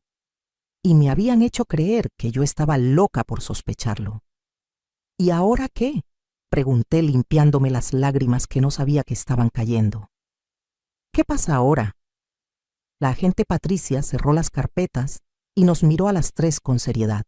y me habían hecho creer que yo estaba loca por sospecharlo. ¿Y ahora qué?, pregunté limpiándome las lágrimas que no sabía que estaban cayendo. ¿Qué pasa ahora? La agente Patricia cerró las carpetas y nos miró a las 3 con seriedad.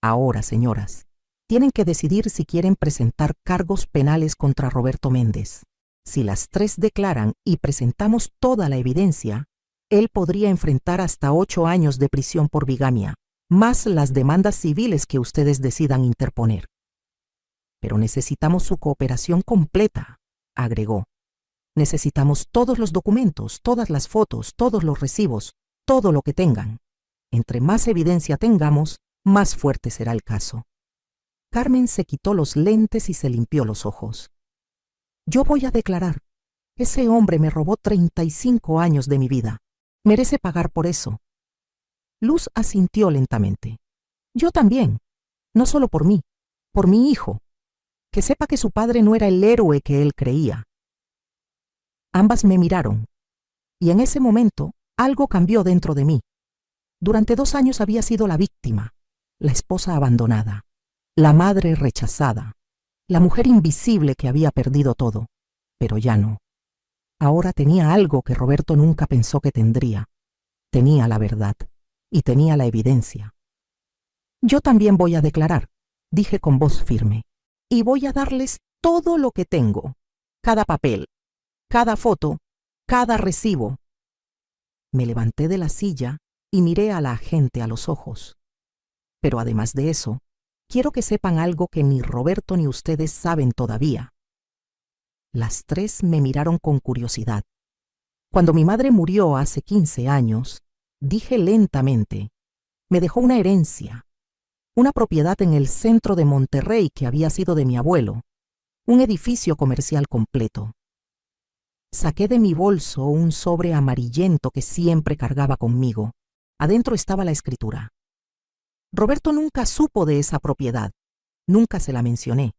Ahora, señoras, tienen que decidir si quieren presentar cargos penales contra Roberto Méndez. Si las 3 declaran y presentamos toda la evidencia, él podría enfrentar hasta 8 años de prisión por bigamia, más las demandas civiles que ustedes decidan interponer. Pero necesitamos su cooperación completa, agregó. Necesitamos todos los documentos, todas las fotos, todos los recibos, todo lo que tengan. Entre más evidencia tengamos, más fuerte será el caso. Carmen se quitó los lentes y se limpió los ojos. Yo voy a declarar. Ese hombre me robó 35 años de mi vida. Merece pagar por eso. Luz asintió lentamente. Yo también. No solo por mí, por mi hijo. Que sepa que su padre no era el héroe que él creía. Ambas me miraron, y en ese momento algo cambió dentro de mí. Durante 2 años había sido la víctima, la esposa abandonada, la madre rechazada, la mujer invisible que había perdido todo. Pero ya no. Ahora tenía algo que Roberto nunca pensó que tendría. Tenía la verdad y tenía la evidencia. Yo también voy a declarar, dije con voz firme, y voy a darles todo lo que tengo, cada papel, cada foto, cada recibo. Me levanté de la silla y miré a la agente a los ojos. Pero además de eso, quiero que sepan algo que ni Roberto ni ustedes saben todavía. Las tres me miraron con curiosidad. Cuando mi madre murió hace 15 años, dije lentamente, me dejó una herencia, una propiedad en el centro de Monterrey que había sido de mi abuelo, un edificio comercial completo. Saqué de mi bolso un sobre amarillento que siempre cargaba conmigo. Adentro estaba la escritura. Roberto nunca supo de esa propiedad, nunca se la mencioné.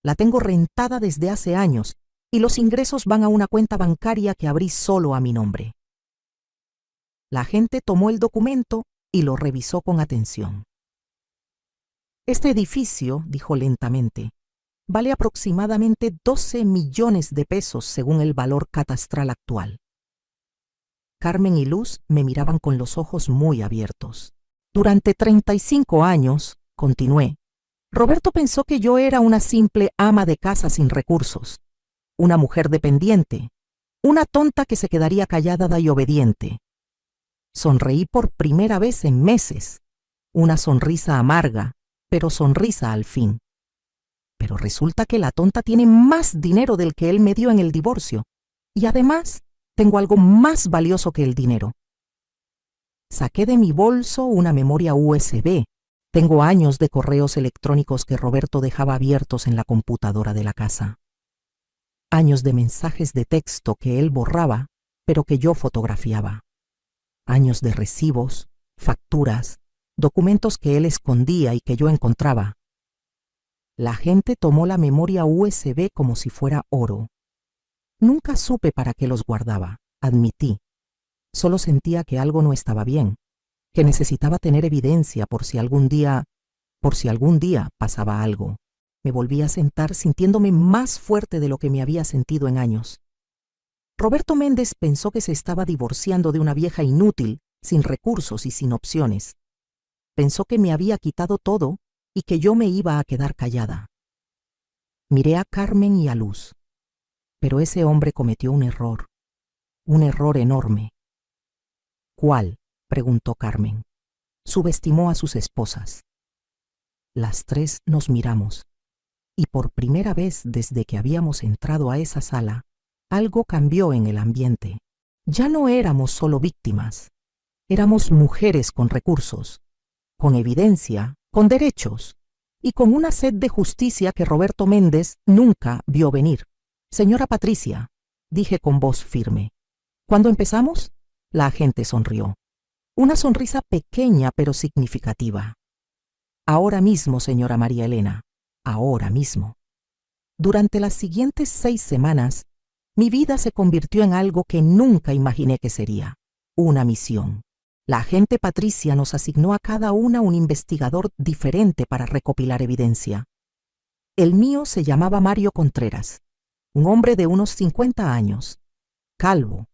La tengo rentada desde hace años y los ingresos van a una cuenta bancaria que abrí solo a mi nombre. La agente tomó el documento y lo revisó con atención. Este edificio, dijo lentamente, vale aproximadamente 12 millones de pesos según el valor catastral actual. Carmen y Luz me miraban con los ojos muy abiertos. Durante 35 años, continué, Roberto pensó que yo era una simple ama de casa sin recursos, una mujer dependiente, una tonta que se quedaría callada y obediente. Sonreí por primera vez en meses, una sonrisa amarga, pero sonrisa al fin. Pero resulta que la tonta tiene más dinero del que él me dio en el divorcio, y además tengo algo más valioso que el dinero. Saqué de mi bolso una memoria USB. Tengo años de correos electrónicos que Roberto dejaba abiertos en la computadora de la casa. Años de mensajes de texto que él borraba, pero que yo fotografiaba. Años de recibos, facturas, documentos que él escondía y que yo encontraba. La gente tomó la memoria USB como si fuera oro. Nunca supe para qué los guardaba, admití. Solo sentía que algo no estaba bien, que necesitaba tener evidencia por si algún día pasaba algo. Me volví a sentar sintiéndome más fuerte de lo que me había sentido en años. Roberto Méndez pensó que se estaba divorciando de una vieja inútil, sin recursos y sin opciones. Pensó que me había quitado todo y que yo me iba a quedar callada. Miré a Carmen y a Luz. Pero ese hombre cometió un error enorme. ¿Cuál?, preguntó Carmen. Subestimó a sus esposas. Las tres nos miramos, y por primera vez desde que habíamos entrado a esa sala, algo cambió en el ambiente. Ya no éramos solo víctimas, éramos mujeres con recursos, con evidencia, con derechos, y con una sed de justicia que Roberto Méndez nunca vio venir. Señora Patricia, dije con voz firme. ¿Cuándo empezamos? La agente sonrió. Una sonrisa pequeña pero significativa. Ahora mismo, señora María Elena, ahora mismo. Durante las siguientes 6 semanas, mi vida se convirtió en algo que nunca imaginé que sería, una misión. La agente Patricia nos asignó a cada una un investigador diferente para recopilar evidencia. El mío se llamaba Mario Contreras, un hombre de unos 50 años, calvo,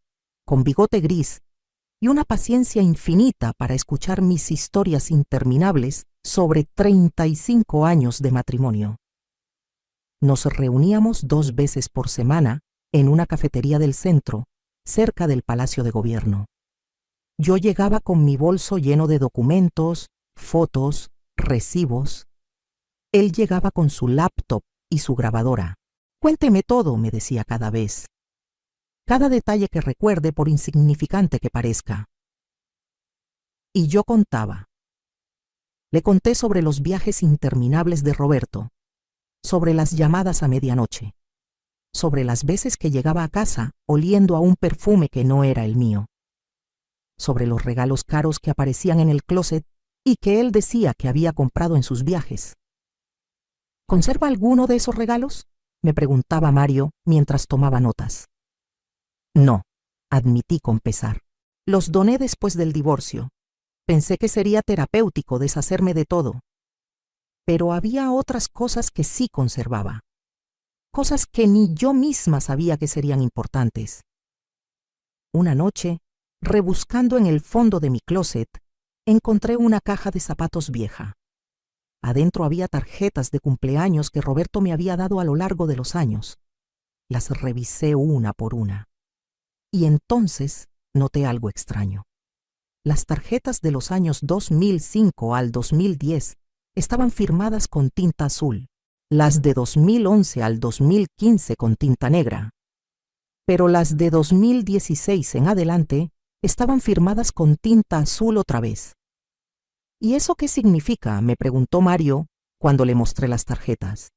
con bigote gris y una paciencia infinita para escuchar mis historias interminables sobre 35 años de matrimonio. Nos reuníamos 2 veces por semana en una cafetería del centro, cerca del Palacio de Gobierno. Yo llegaba con mi bolso lleno de documentos, fotos, recibos. Él llegaba con su laptop y su grabadora. Cuénteme todo, me decía cada vez. Cada detalle que recuerde, por insignificante que parezca. Y yo contaba. Le conté sobre los viajes interminables de Roberto, sobre las llamadas a medianoche, sobre las veces que llegaba a casa oliendo a un perfume que no era el mío, sobre los regalos caros que aparecían en el closet y que él decía que había comprado en sus viajes. ¿Conserva alguno de esos regalos?, me preguntaba Mario mientras tomaba notas. No, admití con pesar. Los doné después del divorcio. Pensé que sería terapéutico deshacerme de todo. Pero había otras cosas que sí conservaba. cosas que ni yo misma sabía que serían importantes. Una noche, rebuscando en el fondo de mi closet, encontré una caja de zapatos vieja. Adentro había tarjetas de cumpleaños que Roberto me había dado a lo largo de los años. Las revisé una por una. Y entonces noté algo extraño. Las tarjetas de los años 2005 al 2010 estaban firmadas con tinta azul, las de 2011 al 2015 con tinta negra, pero las de 2016 en adelante estaban firmadas con tinta azul otra vez. ¿Y eso qué significa?, me preguntó Mario cuando le mostré las tarjetas.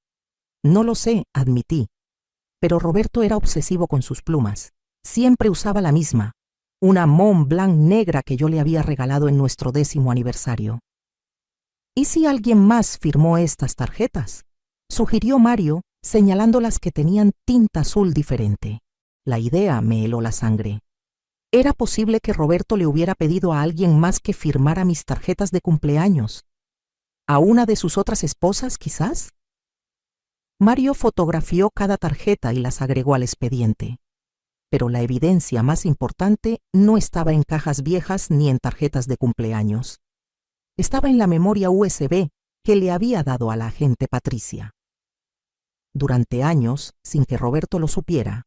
No lo sé, admití, pero Roberto era obsesivo con sus plumas. Siempre usaba la misma, una Mont Blanc negra que yo le había regalado en nuestro 10º aniversario. ¿Y si alguien más firmó estas tarjetas?, sugirió Mario, señalando las que tenían tinta azul diferente. La idea me heló la sangre. ¿Era posible que Roberto le hubiera pedido a alguien más que firmara mis tarjetas de cumpleaños? ¿A una de sus otras esposas, quizás? Mario fotografió cada tarjeta y las agregó al expediente. Pero la evidencia más importante no estaba en cajas viejas ni en tarjetas de cumpleaños. Estaba en la memoria USB que le había dado a la agente Patricia. Durante años, sin que Roberto lo supiera,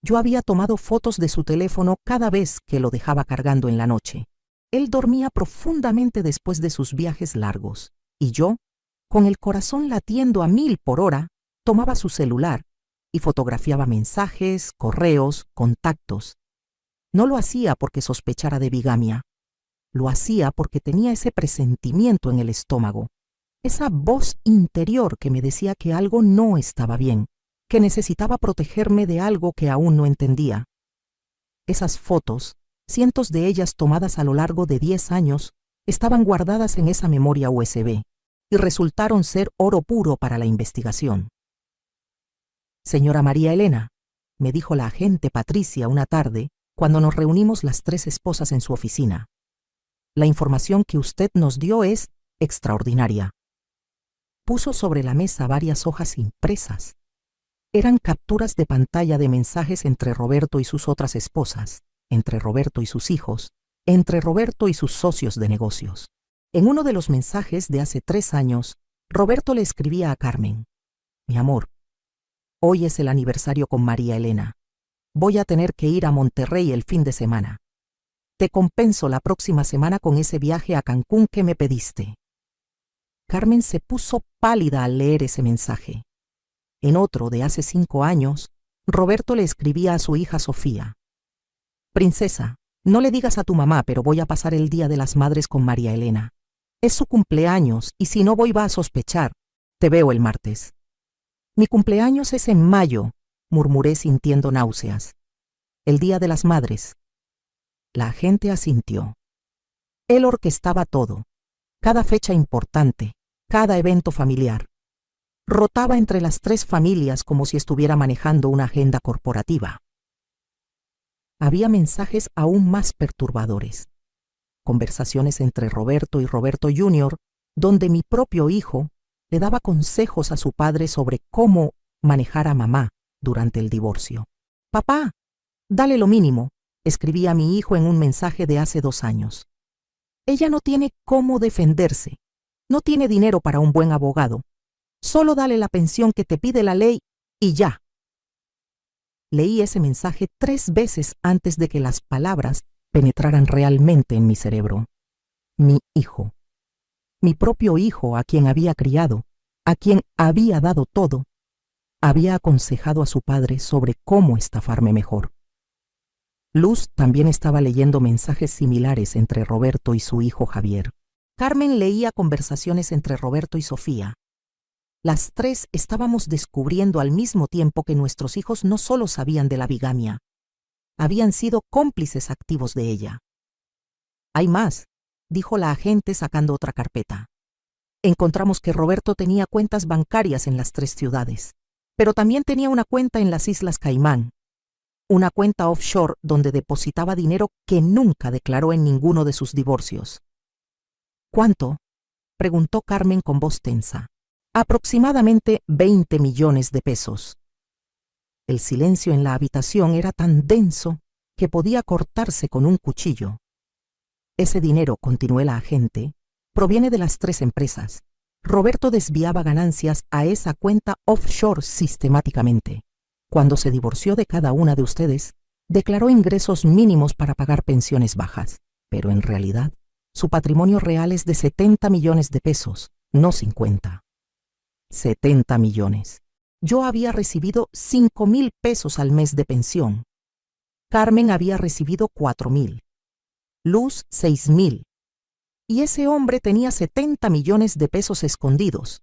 yo había tomado fotos de su teléfono cada vez que lo dejaba cargando en la noche. Él dormía profundamente después de sus viajes largos, y yo, con el corazón latiendo a 1000 por hora, tomaba su celular y fotografiaba mensajes, correos, contactos. No lo hacía porque sospechara de bigamia. Lo hacía porque tenía ese presentimiento en el estómago, esa voz interior que me decía que algo no estaba bien, que necesitaba protegerme de algo que aún no entendía. Esas fotos, cientos de ellas tomadas a lo largo de 10 años, estaban guardadas en esa memoria USB y resultaron ser oro puro para la investigación. Señora María Elena, me dijo la agente Patricia una tarde cuando nos reunimos las 3 esposas en su oficina. La información que usted nos dio es extraordinaria. Puso sobre la mesa varias hojas impresas. Eran capturas de pantalla de mensajes entre Roberto y sus otras esposas, entre Roberto y sus hijos, entre Roberto y sus socios de negocios. En uno de los mensajes de hace 3 años, Roberto le escribía a Carmen: Mi amor, hoy es el aniversario con María Elena. Voy a tener que ir a Monterrey el fin de semana. Te compenso la próxima semana con ese viaje a Cancún que me pediste. Carmen se puso pálida al leer ese mensaje. En otro de hace 5 años, Roberto le escribía a su hija Sofía: Princesa, no le digas a tu mamá, pero voy a pasar el Día de las Madres con María Elena. Es su cumpleaños y si no voy va a sospechar. Te veo el martes. Mi cumpleaños es en mayo, murmuré sintiendo náuseas. El Día de las Madres. La agente asintió. Él orquestaba todo, cada fecha importante, cada evento familiar. Rotaba entre las 3 familias como si estuviera manejando una agenda corporativa. Había mensajes aún más perturbadores. Conversaciones entre Roberto y Roberto Jr., donde mi propio hijo le daba consejos a su padre sobre cómo manejar a mamá durante el divorcio. Papá, dale lo mínimo, escribía mi hijo en un mensaje de hace 2 años. Ella no tiene cómo defenderse, no tiene dinero para un buen abogado. Solo dale la pensión que te pide la ley y ya. Leí ese mensaje 3 veces antes de que las palabras penetraran realmente en mi cerebro. Mi hijo. Mi propio hijo, a quien había criado, a quien había dado todo, había aconsejado a su padre sobre cómo estafarme mejor. Luz también estaba leyendo mensajes similares entre Roberto y su hijo Javier. Carmen leía conversaciones entre Roberto y Sofía. Las 3 estábamos descubriendo al mismo tiempo que nuestros hijos no solo sabían de la bigamia, habían sido cómplices activos de ella. Hay más, dijo la agente sacando otra carpeta. Encontramos que Roberto tenía cuentas bancarias en las 3 ciudades, pero también tenía una cuenta en las Islas Caimán, una cuenta offshore donde depositaba dinero que nunca declaró en ninguno de sus divorcios. ¿Cuánto?, preguntó Carmen con voz tensa. Aproximadamente 20 millones de pesos. El silencio en la habitación era tan denso que podía cortarse con un cuchillo. Ese dinero, continuó la agente, proviene de las 3 empresas. Roberto desviaba ganancias a esa cuenta offshore sistemáticamente. Cuando se divorció de cada una de ustedes, declaró ingresos mínimos para pagar pensiones bajas, pero en realidad su patrimonio real es de 70 millones de pesos, no 50. 70 millones. Yo había recibido 5,000 pesos al mes de pensión. Carmen había recibido 4,000. Luz, 6,000. Y ese hombre tenía 70 millones de pesos escondidos.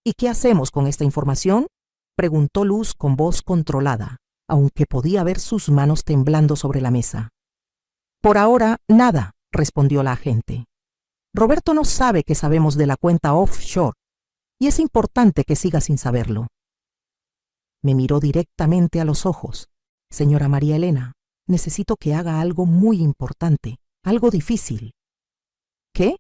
¿Y qué hacemos con esta información?, preguntó Luz con voz controlada, aunque podía ver sus manos temblando sobre la mesa. Por ahora, nada, respondió la agente. Roberto no sabe que sabemos de la cuenta offshore, y es importante que siga sin saberlo. Me miró directamente a los ojos. Señora María Elena, necesito que haga algo muy importante, algo difícil. ¿Qué?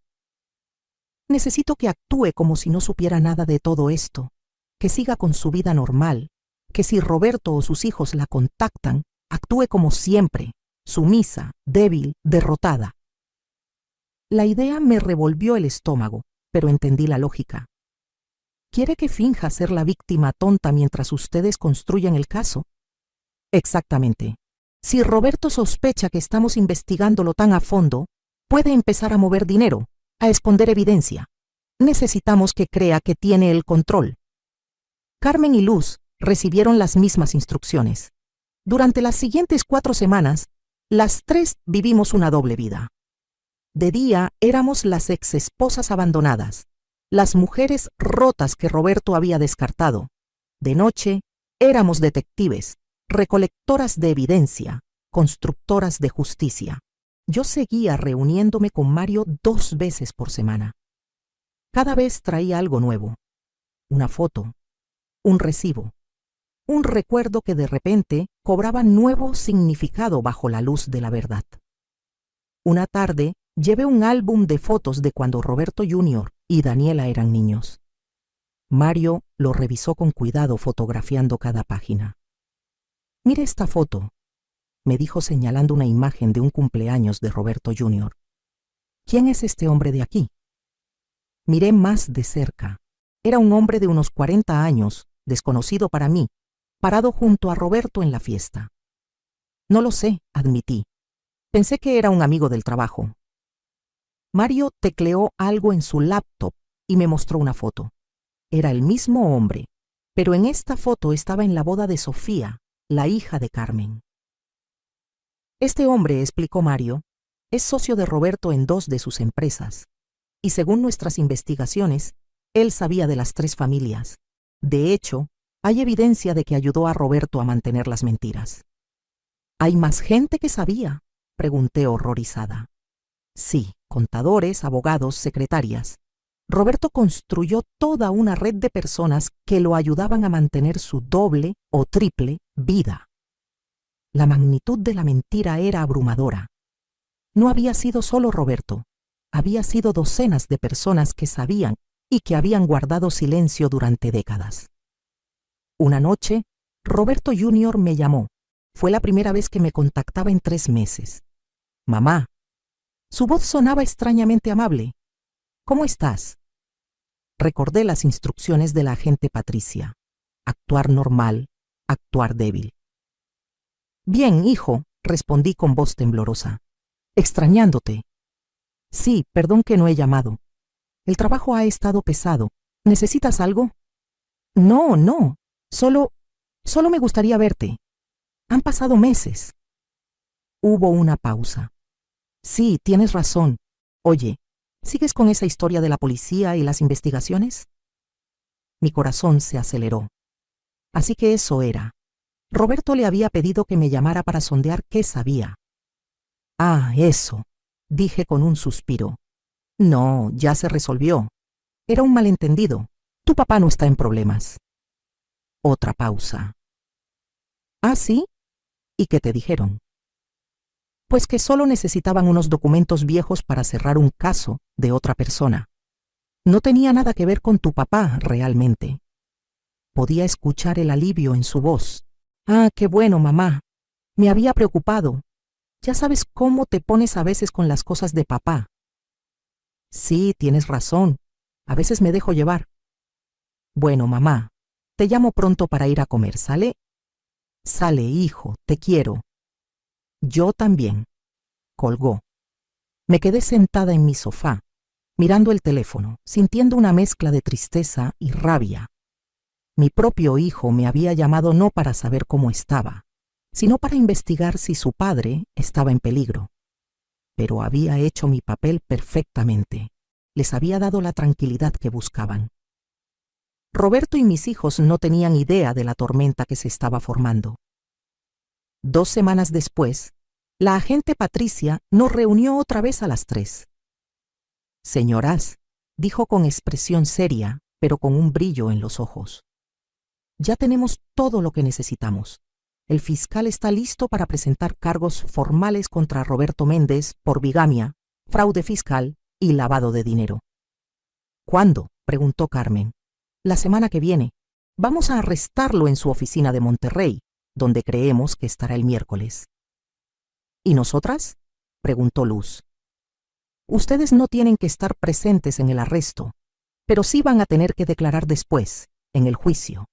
Necesito que actúe como si no supiera nada de todo esto, que siga con su vida normal, que si Roberto o sus hijos la contactan, actúe como siempre, sumisa, débil, derrotada. La idea me revolvió el estómago, pero entendí la lógica. ¿Quiere que finja ser la víctima tonta mientras ustedes construyan el caso? Exactamente. Si Roberto sospecha que estamos investigándolo tan a fondo, puede empezar a mover dinero, a esconder evidencia. Necesitamos que crea que tiene el control. Carmen y Luz recibieron las mismas instrucciones. Durante las siguientes 4 semanas, las 3 vivimos una doble vida. De día éramos las exesposas abandonadas, las mujeres rotas que Roberto había descartado. De noche éramos detectives, recolectoras de evidencia, constructoras de justicia. Yo seguía reuniéndome con Mario 2 veces por semana. Cada vez traía algo nuevo. Una foto, un recibo, un recuerdo que de repente cobraba nuevo significado bajo la luz de la verdad. Una tarde llevé un álbum de fotos de cuando Roberto Jr. y Daniela eran niños. Mario lo revisó con cuidado fotografiando cada página. «Mire esta foto», me dijo señalando una imagen de un cumpleaños de Roberto Jr. «¿Quién es este hombre de aquí?». Miré más de cerca. Era un hombre de unos 40 años, desconocido para mí, parado junto a Roberto en la fiesta. «No lo sé», admití. «Pensé que era un amigo del trabajo». Mario tecleó algo en su laptop y me mostró una foto. Era el mismo hombre, pero en esta foto estaba en la boda de Sofía, la hija de Carmen. Este hombre, explicó Mario, es socio de Roberto en 2 de sus empresas, y según nuestras investigaciones, él sabía de las 3 familias. De hecho, hay evidencia de que ayudó a Roberto a mantener las mentiras. ¿Hay más gente que sabía?, pregunté horrorizada. Sí, contadores, abogados, secretarias. Roberto construyó toda una red de personas que lo ayudaban a mantener su doble o triple vida. La magnitud de la mentira era abrumadora. No había sido solo Roberto, había sido docenas de personas que sabían y que habían guardado silencio durante décadas. Una noche, Roberto Jr. me llamó. Fue la primera vez que me contactaba en 3 meses. «Mamá». Su voz sonaba extrañamente amable. «¿Cómo estás?». Recordé las instrucciones de la agente Patricia. Actuar normal, actuar débil. «Bien, hijo», respondí con voz temblorosa. «Extrañándote». «Sí, perdón que no he llamado. El trabajo ha estado pesado. ¿Necesitas algo?». No. Solo me gustaría verte. Han pasado meses». Hubo una pausa. «Sí, tienes razón. Oye, ¿sigues con esa historia de la policía y las investigaciones?». Mi corazón se aceleró. Así que eso era. Roberto le había pedido que me llamara para sondear qué sabía. «Ah, eso», dije con un suspiro. «No, ya se resolvió. Era un malentendido. Tu papá no está en problemas». Otra pausa. «¿Ah, sí? ¿Y qué te dijeron?». «Pues que solo necesitaban unos documentos viejos para cerrar un caso de otra persona. No tenía nada que ver con tu papá realmente». Podía escuchar el alivio en su voz. Ah, qué bueno, mamá. Me había preocupado. Ya sabes cómo te pones a veces con las cosas de papá. Sí, tienes razón. A veces me dejo llevar. Bueno, mamá, te llamo pronto para ir a comer, ¿sale? Sale, hijo, te quiero. Yo también. Colgó. Me quedé sentada en mi sofá, mirando el teléfono, sintiendo una mezcla de tristeza y rabia. Mi propio hijo me había llamado no para saber cómo estaba, sino para investigar si su padre estaba en peligro. Pero había hecho mi papel perfectamente. Les había dado la tranquilidad que buscaban. Roberto y mis hijos no tenían idea de la tormenta que se estaba formando. 2 semanas después, la agente Patricia nos reunió otra vez a las 3. Señoras, dijo con expresión seria, pero con un brillo en los ojos. Ya tenemos todo lo que necesitamos. El fiscal está listo para presentar cargos formales contra Roberto Méndez por bigamia, fraude fiscal y lavado de dinero. ¿Cuándo?, preguntó Carmen. La semana que viene. Vamos a arrestarlo en su oficina de Monterrey, donde creemos que estará el miércoles. ¿Y nosotras?, preguntó Luz. Ustedes no tienen que estar presentes en el arresto, pero sí van a tener que declarar después, en el juicio.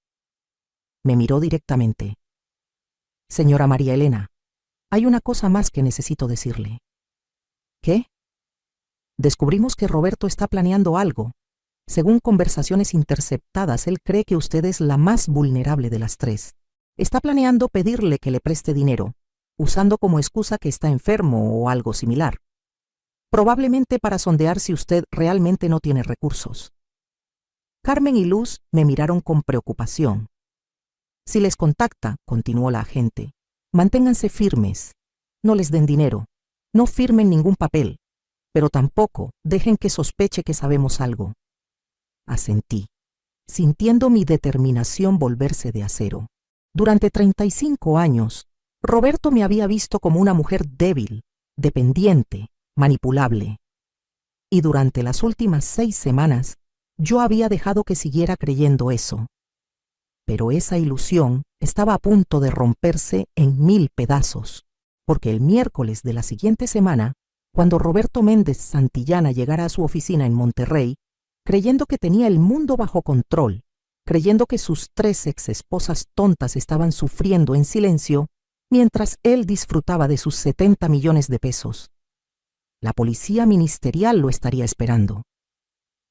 Me miró directamente. Señora María Elena, hay una cosa más que necesito decirle. ¿Qué? Descubrimos que Roberto está planeando algo. Según conversaciones interceptadas, él cree que usted es la más vulnerable de las 3. Está planeando pedirle que le preste dinero, usando como excusa que está enfermo o algo similar. Probablemente para sondear si usted realmente no tiene recursos. Carmen y Luz me miraron con preocupación. Si les contacta, continuó la agente, manténganse firmes. No les den dinero. No firmen ningún papel. Pero tampoco dejen que sospeche que sabemos algo. Asentí, sintiendo mi determinación volverse de acero. Durante 35 años, Roberto me había visto como una mujer débil, dependiente, manipulable. Y durante las últimas 6 semanas, yo había dejado que siguiera creyendo eso. Pero esa ilusión estaba a punto de romperse en 1000 pedazos, porque el miércoles de la siguiente semana, cuando Roberto Méndez Santillana llegara a su oficina en Monterrey, creyendo que tenía el mundo bajo control, creyendo que sus 3 exesposas tontas estaban sufriendo en silencio, mientras él disfrutaba de sus 70 millones de pesos. La policía ministerial lo estaría esperando.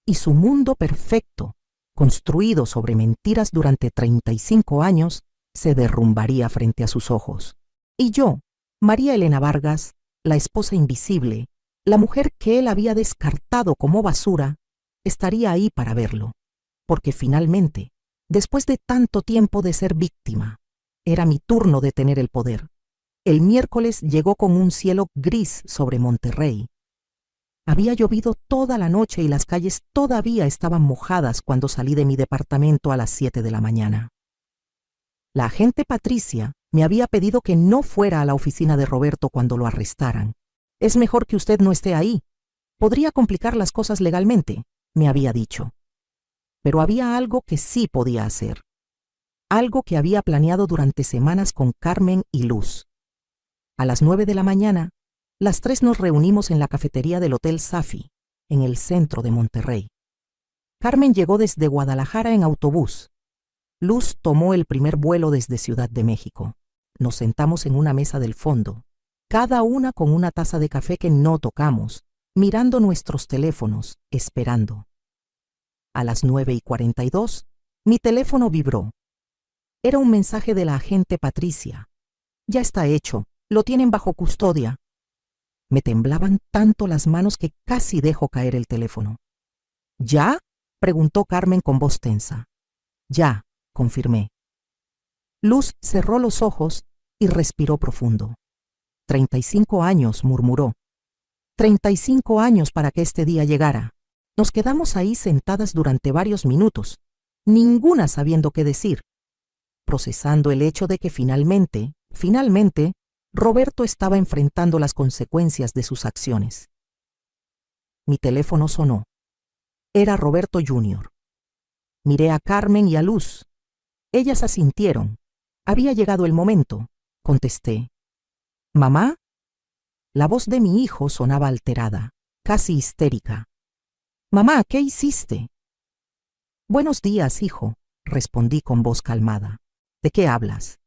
Y su mundo perfecto, construido sobre mentiras durante 35 años, se derrumbaría frente a sus ojos. Y yo, María Elena Vargas, la esposa invisible, la mujer que él había descartado como basura, estaría ahí para verlo, porque finalmente, después de tanto tiempo de ser víctima, era mi turno de tener el poder. El miércoles llegó con un cielo gris sobre Monterrey. Había llovido toda la noche y las calles todavía estaban mojadas cuando salí de mi departamento a las 7 de la mañana. La agente Patricia me había pedido que no fuera a la oficina de Roberto cuando lo arrestaran. Es mejor que usted no esté ahí. Podría complicar las cosas legalmente, me había dicho. Pero había algo que sí podía hacer. Algo que había planeado durante semanas con Carmen y Luz. A las 9 de la mañana, las 3 nos reunimos en la cafetería del Hotel Safi, en el centro de Monterrey. Carmen llegó desde Guadalajara en autobús. Luz tomó el primer vuelo desde Ciudad de México. Nos sentamos en una mesa del fondo, cada una con una taza de café que no tocamos, mirando nuestros teléfonos, esperando. A las 9:42, mi teléfono vibró. Era un mensaje de la agente Patricia. Ya está hecho, lo tienen bajo custodia. Me temblaban tanto las manos que casi dejo caer el teléfono. ¿Ya?, preguntó Carmen con voz tensa. Ya, confirmé. Luz cerró los ojos y respiró profundo. 35 años, murmuró. 35 años para que este día llegara. Nos quedamos ahí sentadas durante varios minutos, ninguna sabiendo qué decir, procesando el hecho de que finalmente, Roberto estaba enfrentando las consecuencias de sus acciones. Mi teléfono sonó. Era Roberto Jr. Miré a Carmen y a Luz. Ellas asintieron. Había llegado el momento. Contesté. ¿Mamá? La voz de mi hijo sonaba alterada, casi histérica. Mamá, ¿qué hiciste? Buenos días, hijo, respondí con voz calmada. ¿De qué hablas?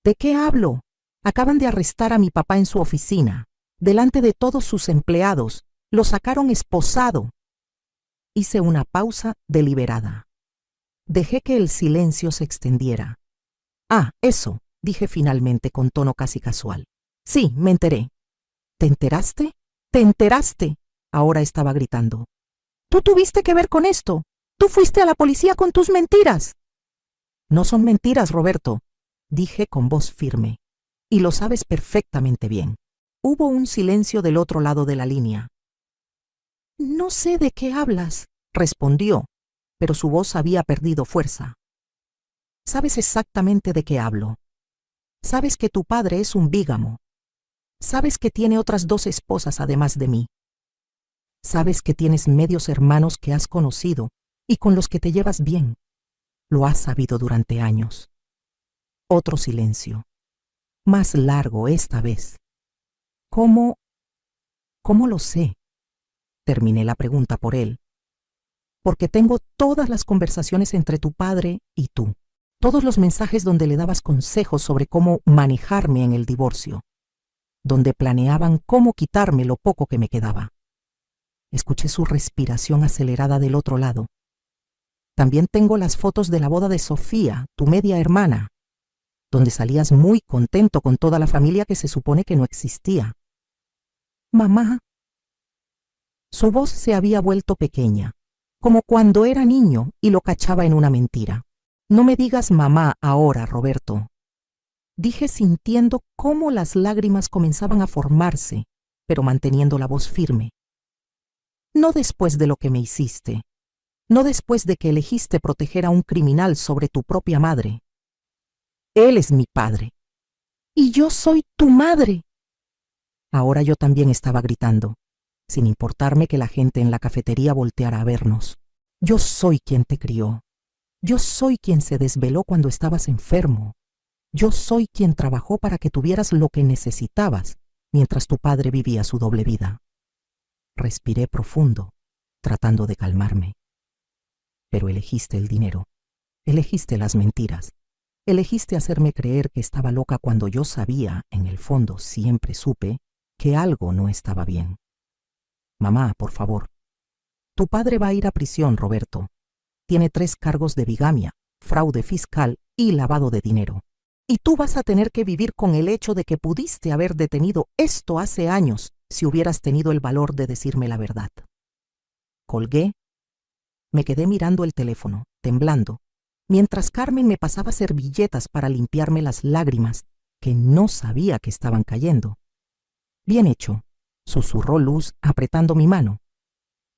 ¿De qué hablo? Acaban de arrestar a mi papá en su oficina, delante de todos sus empleados. Lo sacaron esposado. Hice una pausa deliberada. Dejé que el silencio se extendiera. Ah, eso, dije finalmente con tono casi casual. Sí, me enteré. ¿Te enteraste? ¿Te enteraste? Ahora estaba gritando. Tú tuviste que ver con esto. Tú fuiste a la policía con tus mentiras. No son mentiras, Roberto, dije con voz firme. Y lo sabes perfectamente bien. Hubo un silencio del otro lado de la línea. No sé de qué hablas, respondió, pero su voz había perdido fuerza. Sabes exactamente de qué hablo. Sabes que tu padre es un bígamo. Sabes que tiene otras 2 esposas además de mí. Sabes que tienes medios hermanos que has conocido y con los que te llevas bien. Lo has sabido durante años. Otro silencio. Más largo esta vez. ¿Cómo lo sé? Terminé la pregunta por él. Porque tengo todas las conversaciones entre tu padre y tú. Todos los mensajes donde le dabas consejos sobre cómo manejarme en el divorcio. Donde planeaban cómo quitarme lo poco que me quedaba. Escuché su respiración acelerada del otro lado. También tengo las fotos de la boda de Sofía, tu media hermana, donde salías muy contento con toda la familia que se supone que no existía. Mamá. Su voz se había vuelto pequeña, como cuando era niño y lo cachaba en una mentira. No me digas mamá ahora, Roberto. Dije sintiendo cómo las lágrimas comenzaban a formarse, pero manteniendo la voz firme. No después de lo que me hiciste. No después de que elegiste proteger a un criminal sobre tu propia madre. Él es mi padre. Y yo soy tu madre. Ahora yo también estaba gritando, sin importarme que la gente en la cafetería volteara a vernos. Yo soy quien te crió. Yo soy quien se desveló cuando estabas enfermo. Yo soy quien trabajó para que tuvieras lo que necesitabas mientras tu padre vivía su doble vida. Respiré profundo, tratando de calmarme. Pero elegiste el dinero, elegiste las mentiras, elegiste hacerme creer que estaba loca cuando yo sabía, en el fondo siempre supe, que algo no estaba bien. Mamá, por favor. Tu padre va a ir a prisión, Roberto. Tiene 3 cargos de bigamia, fraude fiscal y lavado de dinero. Y tú vas a tener que vivir con el hecho de que pudiste haber detenido esto hace años si hubieras tenido el valor de decirme la verdad. Colgué. Me quedé mirando el teléfono, temblando, mientras Carmen me pasaba servilletas para limpiarme las lágrimas, que no sabía que estaban cayendo. Bien hecho, susurró Luz apretando mi mano.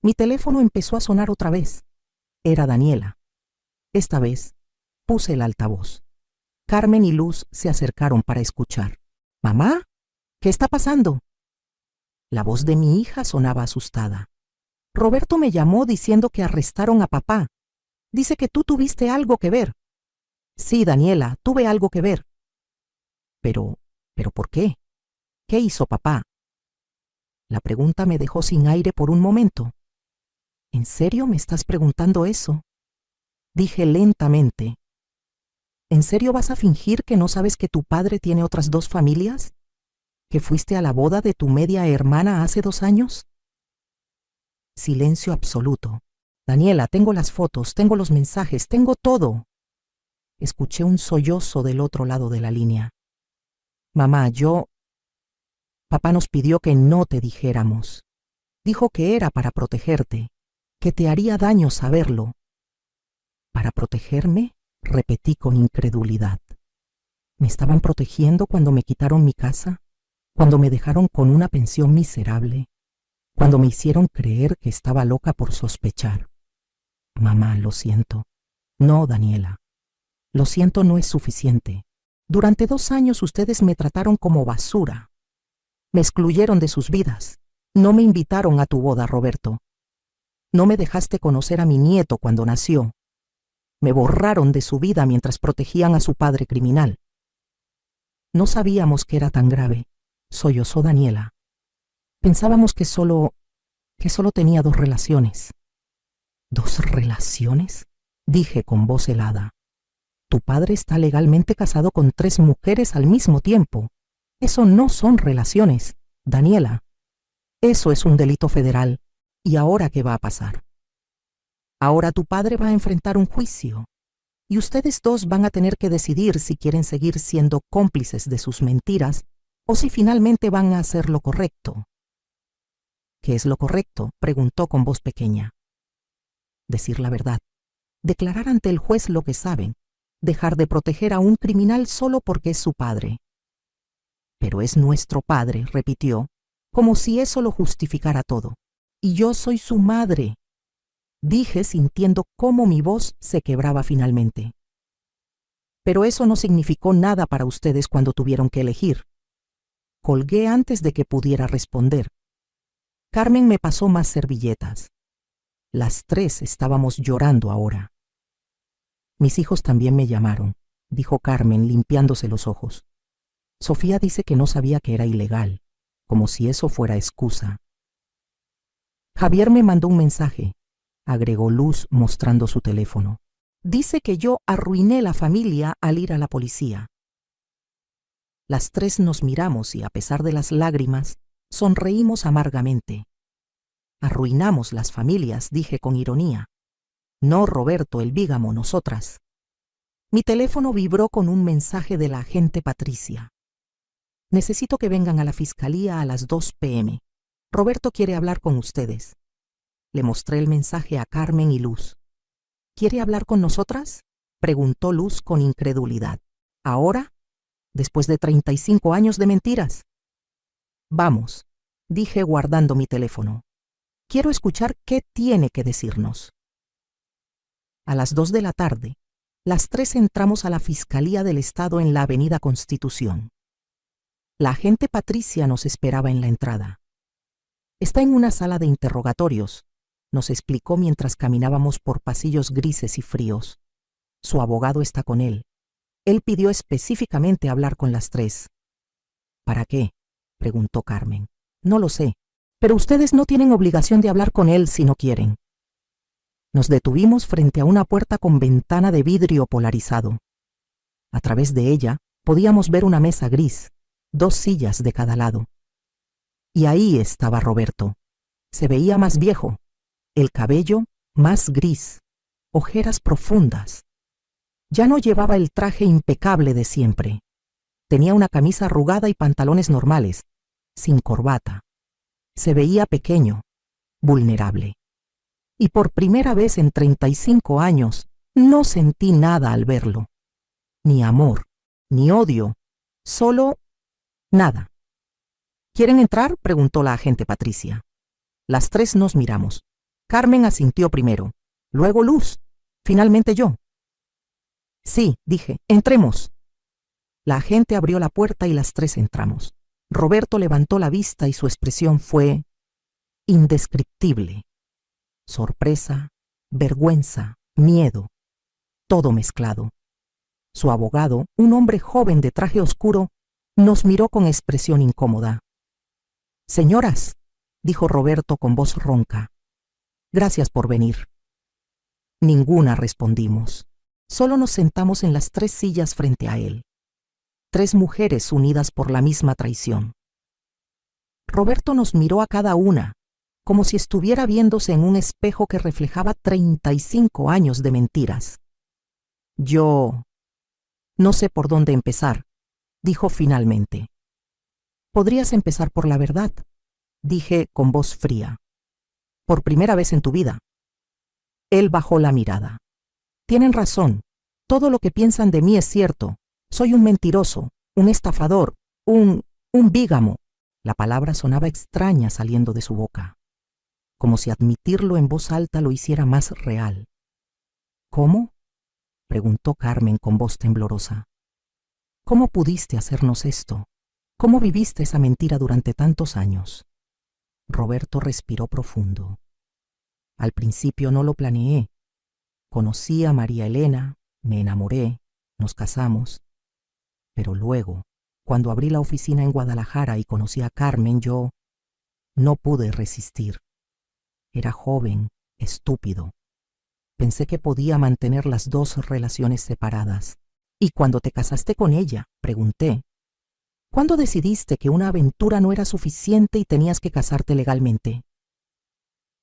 Mi teléfono empezó a sonar otra vez. Era Daniela. Esta vez puse el altavoz. Carmen y Luz se acercaron para escuchar. ¿Mamá? ¿Qué está pasando? La voz de mi hija sonaba asustada. Roberto me llamó diciendo que arrestaron a papá. Dice que tú tuviste algo que ver. Sí, Daniela, tuve algo que ver. ¿Pero por qué? ¿Qué hizo papá? La pregunta me dejó sin aire por un momento. ¿En serio me estás preguntando eso? Dije lentamente. ¿En serio vas a fingir que no sabes que tu padre tiene otras 2 familias? ¿Que fuiste a la boda de tu media hermana hace 2 años? Silencio absoluto. Daniela, tengo las fotos, tengo los mensajes, tengo todo. Escuché un sollozo del otro lado de la línea. Mamá, Papá nos pidió que no te dijéramos. Dijo que era para protegerte, que te haría daño saberlo. ¿Para protegerme? Repetí con incredulidad. ¿Me estaban protegiendo cuando me quitaron mi casa? ¿Cuando me dejaron con una pensión miserable? ¿Cuando me hicieron creer que estaba loca por sospechar? Mamá, lo siento. No, Daniela. Lo siento no es suficiente. Durante 2 años ustedes me trataron como basura. Me excluyeron de sus vidas. No me invitaron a tu boda, Roberto. No me dejaste conocer a mi nieto cuando nació. Me borraron de su vida mientras protegían a su padre criminal. No sabíamos que era tan grave, sollozó Daniela. Pensábamos que solo tenía 2 relaciones. ¿2 relaciones? Dije con voz helada. Tu padre está legalmente casado con 3 mujeres al mismo tiempo. Eso no son relaciones, Daniela. Eso es un delito federal. ¿Y ahora qué va a pasar? Ahora tu padre va a enfrentar un juicio. Y ustedes 2 van a tener que decidir si quieren seguir siendo cómplices de sus mentiras o si finalmente van a hacer lo correcto. ¿Qué es lo correcto?, preguntó con voz pequeña. Decir la verdad, declarar ante el juez lo que saben, dejar de proteger a un criminal solo porque es su padre. Pero es nuestro padre, repitió, como si eso lo justificara todo. Y yo soy su madre, dije sintiendo cómo mi voz se quebraba finalmente. Pero eso no significó nada para ustedes cuando tuvieron que elegir. Colgué antes de que pudiera responder. Carmen me pasó más servilletas. Las 3 estábamos llorando ahora. Mis hijos también me llamaron, dijo Carmen limpiándose los ojos. Sofía dice que no sabía que era ilegal, como si eso fuera excusa. Javier me mandó un mensaje, agregó Luz mostrando su teléfono. Dice que yo arruiné la familia al ir a la policía. Las 3 nos miramos y, a pesar de las lágrimas, sonreímos amargamente. Arruinamos las familias, dije con ironía. No, Roberto, el bígamo, nosotras. Mi teléfono vibró con un mensaje de la agente Patricia. Necesito que vengan a la fiscalía a las 2 p.m. Roberto quiere hablar con ustedes. Le mostré el mensaje a Carmen y Luz. ¿Quiere hablar con nosotras?, preguntó Luz con incredulidad. ¿Ahora? ¿Después de 35 años de mentiras? Vamos, dije guardando mi teléfono. Quiero escuchar qué tiene que decirnos. A las 2 de la tarde, las 3 entramos a la Fiscalía del Estado en la Avenida Constitución. La agente Patricia nos esperaba en la entrada. Está en una sala de interrogatorios, nos explicó mientras caminábamos por pasillos grises y fríos. Su abogado está con él. Él pidió específicamente hablar con las 3. ¿Para qué?, preguntó Carmen. No lo sé, pero ustedes no tienen obligación de hablar con él si no quieren. Nos detuvimos frente a una puerta con ventana de vidrio polarizado. A través de ella podíamos ver una mesa gris, 2 sillas de cada lado. Y ahí estaba Roberto. Se veía más viejo, el cabello más gris, ojeras profundas. Ya no llevaba el traje impecable de siempre. Tenía una camisa arrugada y pantalones normales, sin corbata. Se veía pequeño, vulnerable. Y por primera vez en 35 años no sentí nada al verlo. Ni amor, ni odio, solo nada. ¿Quieren entrar?, preguntó la agente Patricia. Las 3 nos miramos. Carmen asintió primero, luego Luz, finalmente yo. Sí, dije, entremos. La agente abrió la puerta y las 3 entramos. Roberto levantó la vista y su expresión fue indescriptible. Sorpresa, vergüenza, miedo, todo mezclado. Su abogado, un hombre joven de traje oscuro, nos miró con expresión incómoda. Señoras, dijo Roberto con voz ronca, gracias por venir. Ninguna respondimos. Solo nos sentamos en las 3 sillas frente a él. 3 mujeres unidas por la misma traición. Roberto nos miró a cada una, como si estuviera viéndose en un espejo que reflejaba 35 años de mentiras. Yo no sé por dónde empezar, dijo finalmente. Podrías empezar por la verdad, dije con voz fría. Por primera vez en tu vida. Él bajó la mirada. Tienen razón, todo lo que piensan de mí es cierto. Soy un mentiroso, un estafador, un bígamo. La palabra sonaba extraña saliendo de su boca, como si admitirlo en voz alta lo hiciera más real. ¿Cómo?, preguntó Carmen con voz temblorosa. ¿Cómo pudiste hacernos esto? ¿Cómo viviste esa mentira durante tantos años? Roberto respiró profundo. Al principio no lo planeé. Conocí a María Elena, me enamoré, nos casamos. Pero luego, cuando abrí la oficina en Guadalajara y conocí a Carmen, yo no pude resistir. Era joven, estúpido. Pensé que podía mantener las dos relaciones separadas. ¿Y cuando te casaste con ella?, pregunté. ¿Cuándo decidiste que una aventura no era suficiente y tenías que casarte legalmente?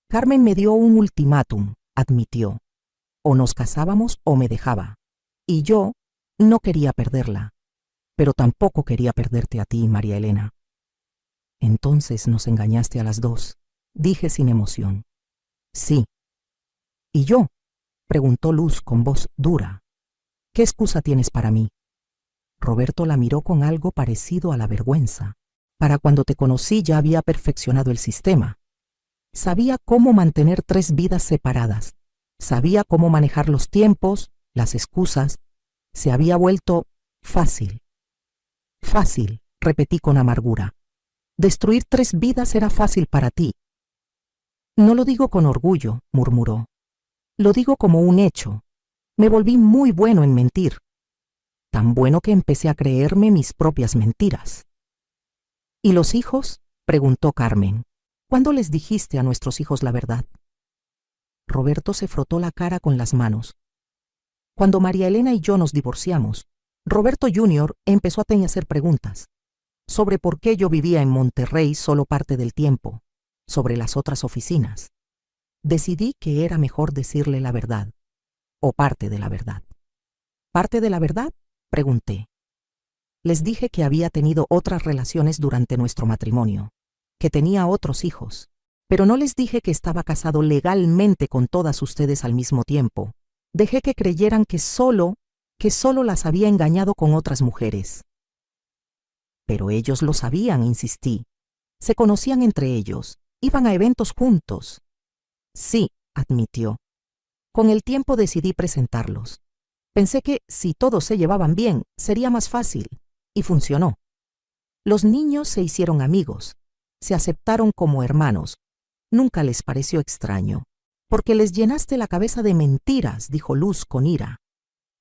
Carmen me dio un ultimátum, admitió. O nos casábamos o me dejaba. Y yo no quería perderla, pero tampoco quería perderte a ti, María Elena. Entonces nos engañaste a las dos, dije sin emoción. Sí. ¿Y yo?, preguntó Luz con voz dura. ¿Qué excusa tienes para mí? Roberto la miró con algo parecido a la vergüenza. Para cuando te conocí ya había perfeccionado el sistema. Sabía cómo mantener 3 vidas separadas. Sabía cómo manejar los tiempos, las excusas. Se había vuelto fácil. Fácil, repetí con amargura. Destruir 3 vidas era fácil para ti. No lo digo con orgullo, murmuró. Lo digo como un hecho. Me volví muy bueno en mentir. Tan bueno que empecé a creerme mis propias mentiras. ¿Y los hijos?, preguntó Carmen. ¿Cuándo les dijiste a nuestros hijos la verdad? Roberto se frotó la cara con las manos. Cuando María Elena y yo nos divorciamos, Roberto Jr. empezó a hacer preguntas sobre por qué yo vivía en Monterrey solo parte del tiempo, sobre las otras oficinas. Decidí que era mejor decirle la verdad, o parte de la verdad. ¿Parte de la verdad?, pregunté. Les dije que había tenido otras relaciones durante nuestro matrimonio, que tenía otros hijos, pero no les dije que estaba casado legalmente con todas ustedes al mismo tiempo. Dejé que creyeran que solo las había engañado con otras mujeres. Pero ellos lo sabían, insistí. Se conocían entre ellos, iban a eventos juntos. Sí, admitió. Con el tiempo decidí presentarlos. Pensé que, si todos se llevaban bien, sería más fácil, y funcionó. Los niños se hicieron amigos, se aceptaron como hermanos. Nunca les pareció extraño. Porque les llenaste la cabeza de mentiras, dijo Luz con ira.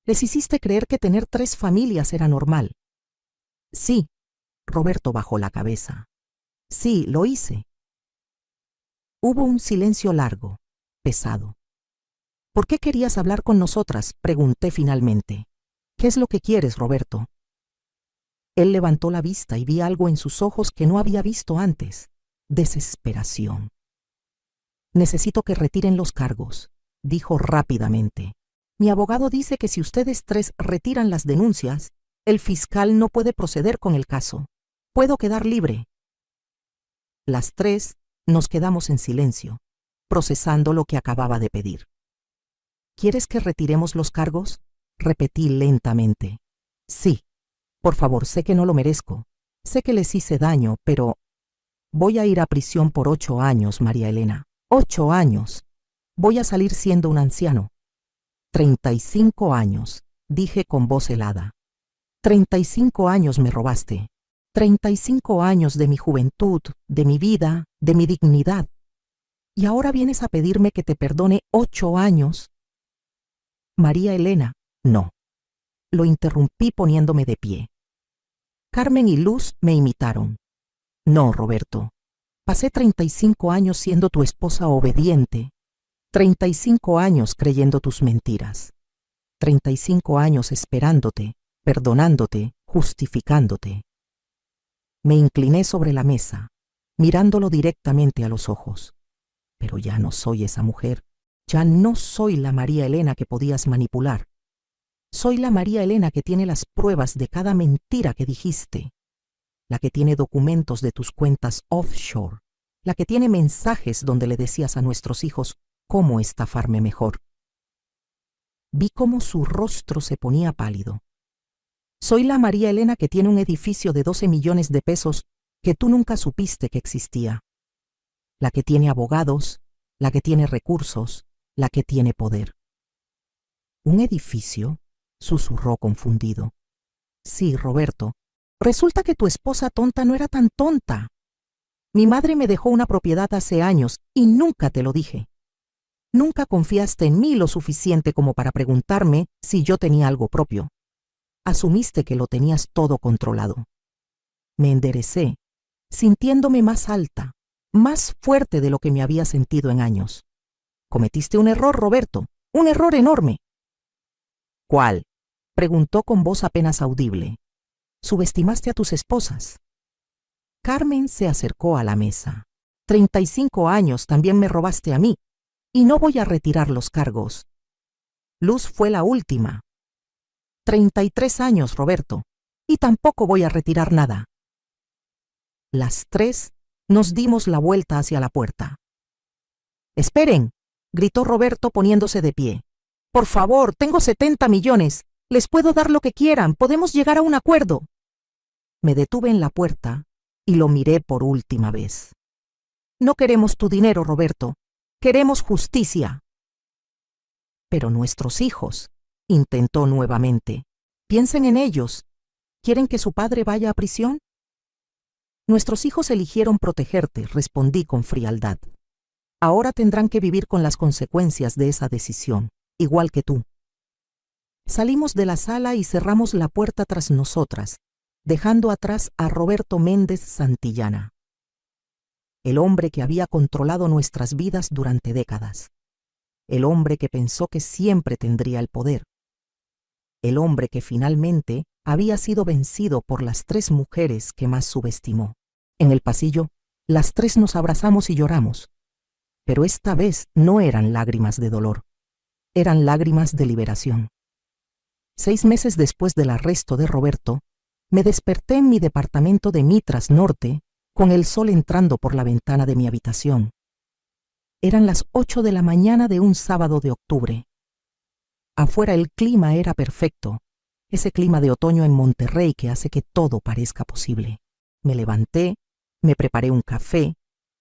Les hiciste creer que tener 3 familias era normal. Sí, Roberto bajó la cabeza. Sí, lo hice. Hubo un silencio largo, pesado. ¿Por qué querías hablar con nosotras?, pregunté finalmente. ¿Qué es lo que quieres, Roberto? Él levantó la vista y vi algo en sus ojos que no había visto antes. Desesperación. Necesito que retiren los cargos, dijo rápidamente. Mi abogado dice que si ustedes 3 retiran las denuncias, el fiscal no puede proceder con el caso. Puedo quedar libre. Las 3 nos quedamos en silencio, procesando lo que acababa de pedir. ¿Quieres que retiremos los cargos?, repetí lentamente. Sí. Por favor, sé que no lo merezco. Sé que les hice daño, pero voy a ir a prisión por 8 años, María Elena. 8 años. Voy a salir siendo un anciano. 35 años, dije con voz helada. 35 años me robaste. 35 años de mi juventud, de mi vida, de mi dignidad. Y ahora vienes a pedirme que te perdone 8 años. María Elena, no. Lo interrumpí poniéndome de pie. Carmen y Luz me imitaron. No, Roberto. Pasé 35 años siendo tu esposa obediente. 35 años creyendo tus mentiras. 35 años esperándote, perdonándote, justificándote. Me incliné sobre la mesa, mirándolo directamente a los ojos. Pero ya no soy esa mujer. Ya no soy la María Elena que podías manipular. Soy la María Elena que tiene las pruebas de cada mentira que dijiste. La que tiene documentos de tus cuentas offshore. La que tiene mensajes donde le decías a nuestros hijos cómo estafarme mejor. Vi cómo su rostro se ponía pálido. Soy la María Elena que tiene un edificio de 12 millones de pesos que tú nunca supiste que existía. La que tiene abogados, la que tiene recursos, la que tiene poder. ¿Un edificio?, susurró confundido. Sí, Roberto. Resulta que tu esposa tonta no era tan tonta. Mi madre me dejó una propiedad hace años y nunca te lo dije. Nunca confiaste en mí lo suficiente como para preguntarme si yo tenía algo propio. Asumiste que lo tenías todo controlado. Me enderecé, sintiéndome más alta, más fuerte de lo que me había sentido en años. Cometiste un error, Roberto, un error enorme. ¿Cuál? Preguntó con voz apenas audible. Subestimaste a tus esposas. Carmen se acercó a la mesa. 35 años también me robaste a mí, y no voy a retirar los cargos. Luz fue la última. 33 años, Roberto, y tampoco voy a retirar nada. Las tres nos dimos la vuelta hacia la puerta. ¡Esperen!, gritó Roberto poniéndose de pie. Por favor, tengo 70 millones. Les puedo dar lo que quieran. Podemos llegar a un acuerdo. Me detuve en la puerta y lo miré por última vez. No queremos tu dinero, Roberto. Queremos justicia. Pero nuestros hijos, intentó nuevamente. Piensen en ellos. ¿Quieren que su padre vaya a prisión? Nuestros hijos eligieron protegerte, respondí con frialdad. Ahora tendrán que vivir con las consecuencias de esa decisión, igual que tú. Salimos de la sala y cerramos la puerta tras nosotras, dejando atrás a Roberto Méndez Santillana, el hombre que había controlado nuestras vidas durante décadas, el hombre que pensó que siempre tendría el poder, el hombre que finalmente había sido vencido por las tres mujeres que más subestimó. En el pasillo, las tres nos abrazamos y lloramos, pero esta vez no eran lágrimas de dolor, eran lágrimas de liberación. 6 meses después del arresto de Roberto, me desperté en mi departamento de Mitras Norte, con el sol entrando por la ventana de mi habitación. Eran las 8 de la mañana de un sábado de octubre. Afuera el clima era perfecto, ese clima de otoño en Monterrey que hace que todo parezca posible. Me levanté, me preparé un café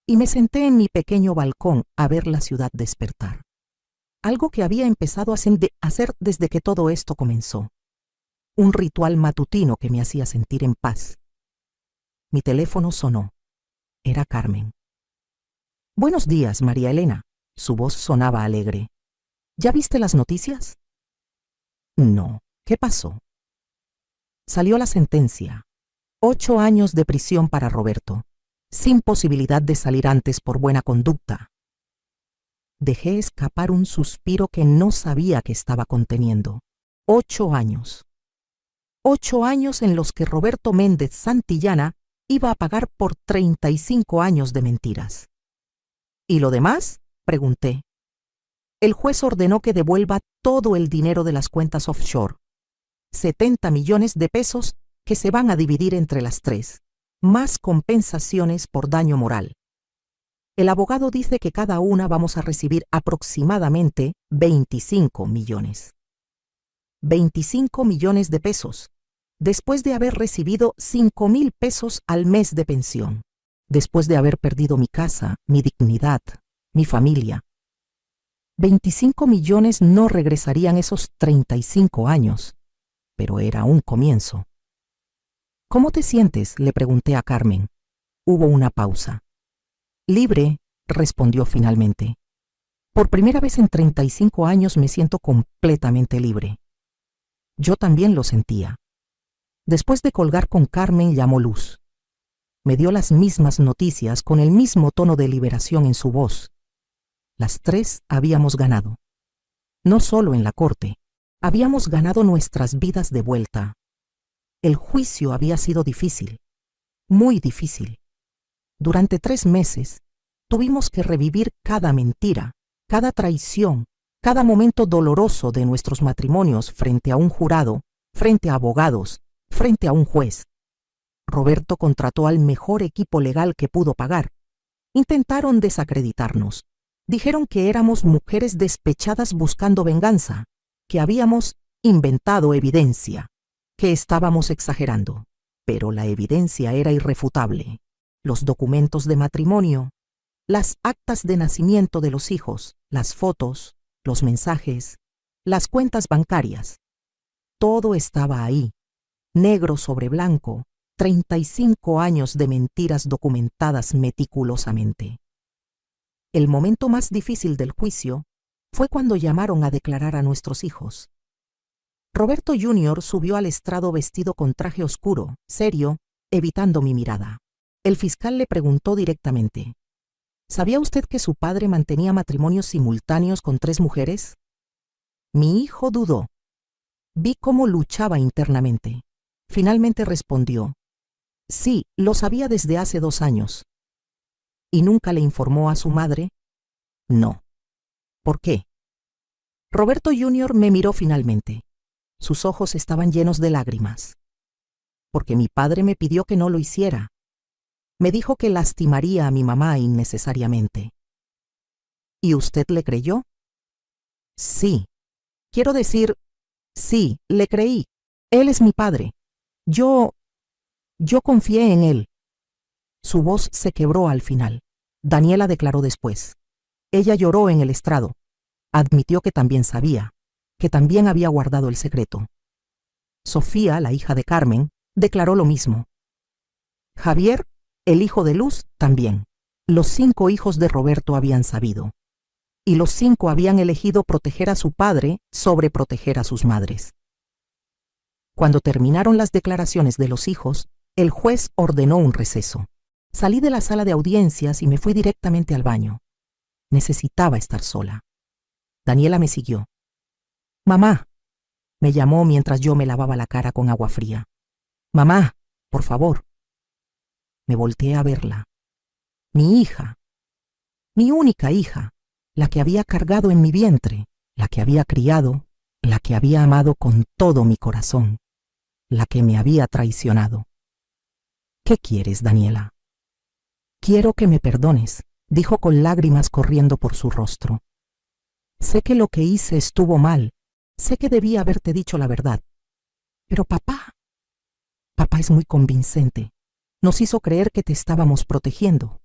y me senté en mi pequeño balcón a ver la ciudad despertar. Algo que había empezado a hacer desde que todo esto comenzó. Un ritual matutino que me hacía sentir en paz. Mi teléfono sonó. Era Carmen. Buenos días, María Elena. Su voz sonaba alegre. ¿Ya viste las noticias? No. ¿Qué pasó? Salió la sentencia. 8 años de prisión para Roberto, sin posibilidad de salir antes por buena conducta. Dejé escapar un suspiro que no sabía que estaba conteniendo. 8 años. 8 años en los que Roberto Méndez Santillana iba a pagar por 35 años de mentiras. ¿Y lo demás?, pregunté. El juez ordenó que devuelva todo el dinero de las cuentas offshore. 70 millones de pesos que se van a dividir entre las tres, más compensaciones por daño moral. El abogado dice que cada una vamos a recibir aproximadamente 25 millones. 25 millones de pesos, después de haber recibido 5,000 pesos al mes de pensión, después de haber perdido mi casa, mi dignidad, mi familia. 25 millones no regresarían esos 35 años, pero era un comienzo. ¿Cómo te sientes?, le pregunté a Carmen. Hubo una pausa. Libre, respondió finalmente. Por primera vez en 35 años me siento completamente libre. Yo también lo sentía. Después de colgar con Carmen, llamó Luz. Me dio las mismas noticias con el mismo tono de liberación en su voz. Las tres habíamos ganado. No solo en la corte, habíamos ganado nuestras vidas de vuelta. El juicio había sido difícil, muy difícil. Durante 3 meses, tuvimos que revivir cada mentira, cada traición, cada momento doloroso de nuestros matrimonios frente a un jurado, frente a abogados, frente a un juez. Roberto contrató al mejor equipo legal que pudo pagar. Intentaron desacreditarnos. Dijeron que éramos mujeres despechadas buscando venganza, que habíamos inventado evidencia, que estábamos exagerando. Pero la evidencia era irrefutable. Los documentos de matrimonio, las actas de nacimiento de los hijos, las fotos, los mensajes, las cuentas bancarias. Todo estaba ahí, negro sobre blanco, 35 años de mentiras documentadas meticulosamente. El momento más difícil del juicio fue cuando llamaron a declarar a nuestros hijos. Roberto Jr. subió al estrado vestido con traje oscuro, serio, evitando mi mirada. El fiscal le preguntó directamente: ¿Sabía usted que su padre mantenía matrimonios simultáneos con 3 mujeres? Mi hijo dudó. Vi cómo luchaba internamente. Finalmente respondió: Sí, lo sabía desde hace 2 años. ¿Y nunca le informó a su madre? No. ¿Por qué? Roberto Jr. me miró finalmente. Sus ojos estaban llenos de lágrimas. Porque mi padre me pidió que no lo hiciera. Me dijo que lastimaría a mi mamá innecesariamente. ¿Y usted le creyó? Sí. Quiero decir, sí, le creí. Él es mi padre. Yo confié en él. Su voz se quebró al final. Daniela declaró después. Ella lloró en el estrado. Admitió que también sabía, que también había guardado el secreto. Sofía, la hija de Carmen, declaró lo mismo. Javier, el hijo de Luz, también. Los 5 hijos de Roberto habían sabido. Y los 5 habían elegido proteger a su padre sobre proteger a sus madres. Cuando terminaron las declaraciones de los hijos, el juez ordenó un receso. Salí de la sala de audiencias y me fui directamente al baño. Necesitaba estar sola. Daniela me siguió. «Mamá», me llamó mientras yo me lavaba la cara con agua fría. «Mamá, por favor». Me volteé a verla. Mi hija. Mi única hija. La que había cargado en mi vientre, la que había criado, la que había amado con todo mi corazón, la que me había traicionado. «¿Qué quieres, Daniela?» «Quiero que me perdones», dijo con lágrimas corriendo por su rostro. «Sé que lo que hice estuvo mal, sé que debía haberte dicho la verdad. Pero papá es muy convincente. Nos hizo creer que te estábamos protegiendo».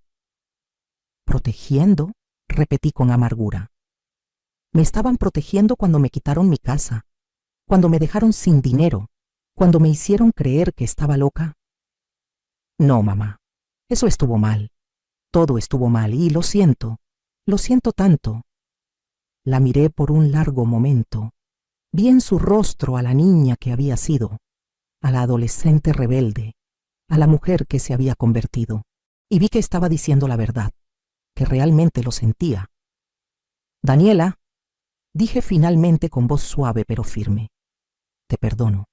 «¿Protegiendo?», repetí con amargura. Me estaban protegiendo cuando me quitaron mi casa, cuando me dejaron sin dinero, cuando me hicieron creer que estaba loca. No, mamá, eso estuvo mal. Todo estuvo mal y lo siento tanto. La miré por un largo momento. Vi en su rostro a la niña que había sido, a la adolescente rebelde, a la mujer que se había convertido, y vi que estaba diciendo la verdad, que realmente lo sentía. «Daniela», dije finalmente con voz suave pero firme, «te perdono,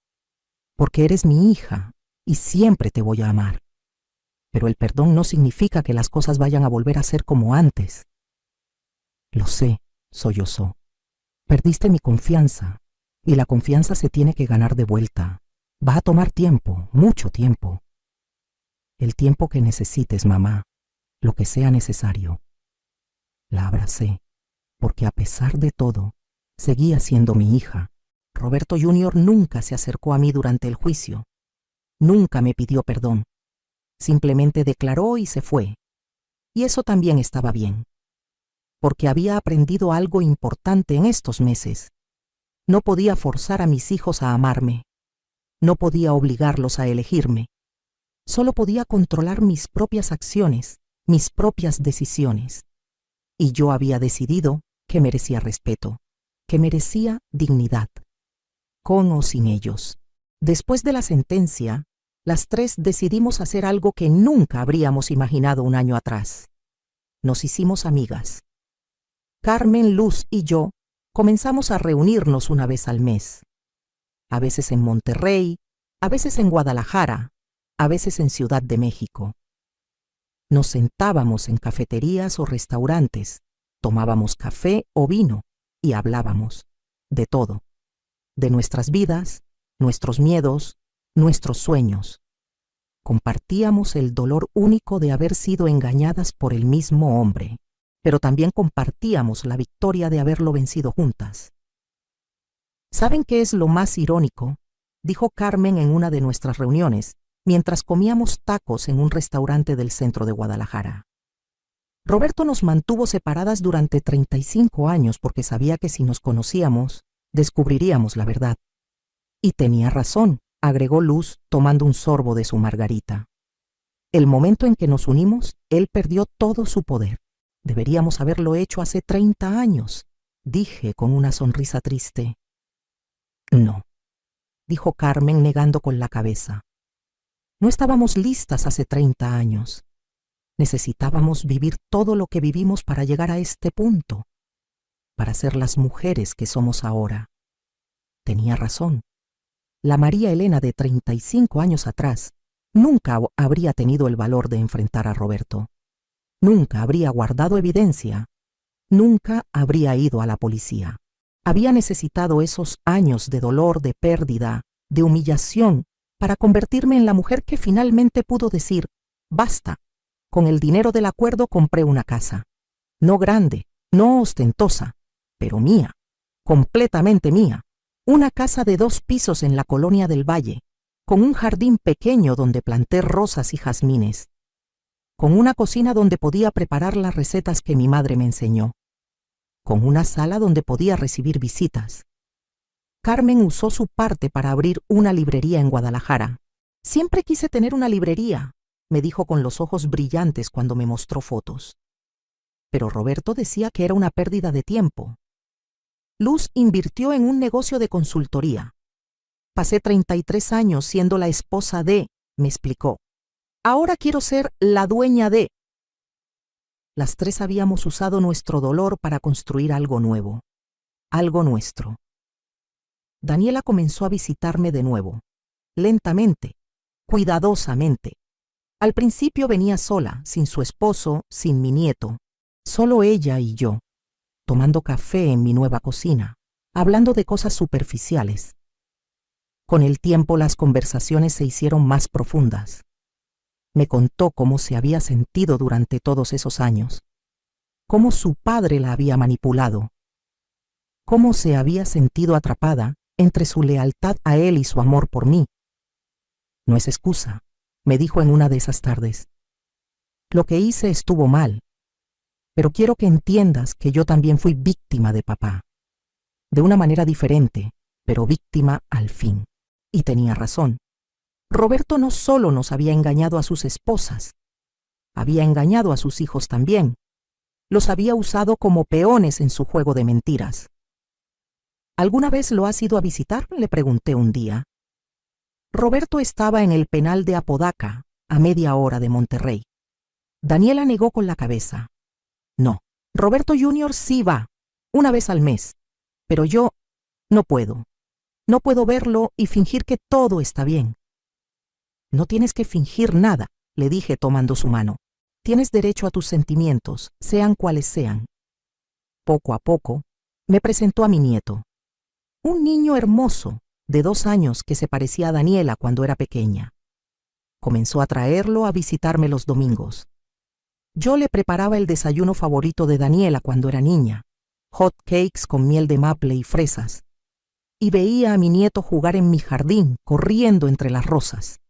porque eres mi hija y siempre te voy a amar. Pero el perdón no significa que las cosas vayan a volver a ser como antes». «Lo sé», sollozó. «Perdiste mi confianza, y la confianza se tiene que ganar de vuelta. Va a tomar tiempo, mucho tiempo. El tiempo que necesites, mamá, lo que sea necesario». La abracé, porque a pesar de todo, seguía siendo mi hija. Roberto Jr. nunca se acercó a mí durante el juicio. Nunca me pidió perdón. Simplemente declaró y se fue. Y eso también estaba bien, porque había aprendido algo importante en estos meses. No podía forzar a mis hijos a amarme. No podía obligarlos a elegirme. Solo podía controlar mis propias acciones, mis propias decisiones. Y yo había decidido que merecía respeto, que merecía dignidad, con o sin ellos. Después de la sentencia, las 3 decidimos hacer algo que nunca habríamos imaginado un año atrás. Nos hicimos amigas. Carmen, Luz y yo comenzamos a reunirnos una vez al mes. A veces en Monterrey, a veces en Guadalajara, a veces en Ciudad de México. Nos sentábamos en cafeterías o restaurantes, tomábamos café o vino y hablábamos de todo, de nuestras vidas, nuestros miedos, nuestros sueños. Compartíamos el dolor único de haber sido engañadas por el mismo hombre, pero también compartíamos la victoria de haberlo vencido juntas. ¿Saben qué es lo más irónico?, dijo Carmen en una de nuestras reuniones, mientras comíamos tacos en un restaurante del centro de Guadalajara. Roberto nos mantuvo separadas durante 35 años porque sabía que si nos conocíamos, descubriríamos la verdad. Y tenía razón, agregó Luz tomando un sorbo de su margarita. El momento en que nos unimos, él perdió todo su poder. Deberíamos haberlo hecho hace 30 años, dije con una sonrisa triste. No, dijo Carmen negando con la cabeza. No estábamos listas hace 30 años. Necesitábamos vivir todo lo que vivimos para llegar a este punto, para ser las mujeres que somos ahora. Tenía razón. La María Elena de 35 años atrás nunca habría tenido el valor de enfrentar a Roberto. Nunca habría guardado evidencia. Nunca habría ido a la policía. Había necesitado esos años de dolor, de pérdida, de humillación, para convertirme en la mujer que finalmente pudo decir, basta, con el dinero del acuerdo compré una casa. No grande, no ostentosa, pero mía, completamente mía. Una casa de 2 pisos en la colonia del Valle, con un jardín pequeño donde planté rosas y jazmines, con una cocina donde podía preparar las recetas que mi madre me enseñó, con una sala donde podía recibir visitas. Carmen usó su parte para abrir una librería en Guadalajara. Siempre quise tener una librería, me dijo con los ojos brillantes cuando me mostró fotos. Pero Roberto decía que era una pérdida de tiempo. Luz invirtió en un negocio de consultoría. Pasé 33 años siendo la esposa de, me explicó. Ahora quiero ser la dueña de. Las 3 habíamos usado nuestro dolor para construir algo nuevo, algo nuestro. Daniela comenzó a visitarme de nuevo, lentamente, cuidadosamente. Al principio venía sola, sin su esposo, sin mi nieto, solo ella y yo, tomando café en mi nueva cocina, hablando de cosas superficiales. Con el tiempo las conversaciones se hicieron más profundas. Me contó cómo se había sentido durante todos esos años, cómo su padre la había manipulado, cómo se había sentido atrapada entre su lealtad a él y su amor por mí. No es excusa, me dijo en una de esas tardes. Lo que hice estuvo mal, pero quiero que entiendas que yo también fui víctima de papá. De una manera diferente, pero víctima al fin. Y tenía razón. Roberto no solo nos había engañado a sus esposas, había engañado a sus hijos también. Los había usado como peones en su juego de mentiras. ¿Alguna vez lo has ido a visitar?, le pregunté un día. Roberto estaba en el penal de Apodaca, a media hora de Monterrey. Daniela negó con la cabeza. No, Roberto Jr. sí va, una vez al mes, pero yo no puedo. No puedo verlo y fingir que todo está bien. No tienes que fingir nada, le dije tomando su mano. Tienes derecho a tus sentimientos, sean cuales sean. Poco a poco, me presentó a mi nieto. Un niño hermoso, de 2 años, que se parecía a Daniela cuando era pequeña. Comenzó a traerlo a visitarme los domingos. Yo le preparaba el desayuno favorito de Daniela cuando era niña, hot cakes con miel de maple y fresas. Y veía a mi nieto jugar en mi jardín, corriendo entre las rosas.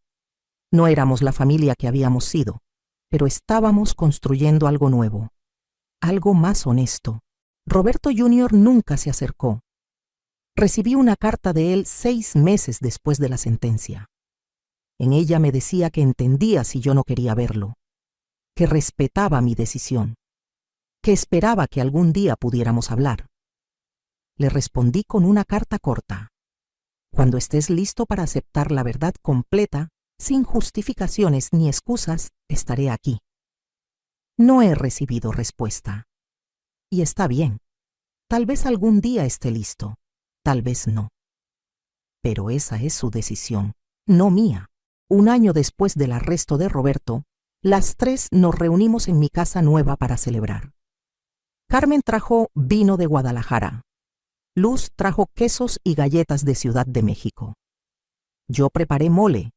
No éramos la familia que habíamos sido, pero estábamos construyendo algo nuevo, algo más honesto. Roberto Jr. nunca se acercó. Recibí una carta de él 6 meses después de la sentencia. En ella me decía que entendía si yo no quería verlo, que respetaba mi decisión, que esperaba que algún día pudiéramos hablar. Le respondí con una carta corta. Cuando estés listo para aceptar la verdad completa, sin justificaciones ni excusas, estaré aquí. No he recibido respuesta. Y está bien. Tal vez algún día esté listo. Tal vez no. Pero esa es su decisión, no mía. Un año después del arresto de Roberto, las 3 nos reunimos en mi casa nueva para celebrar. Carmen trajo vino de Guadalajara. Luz trajo quesos y galletas de Ciudad de México. Yo preparé mole,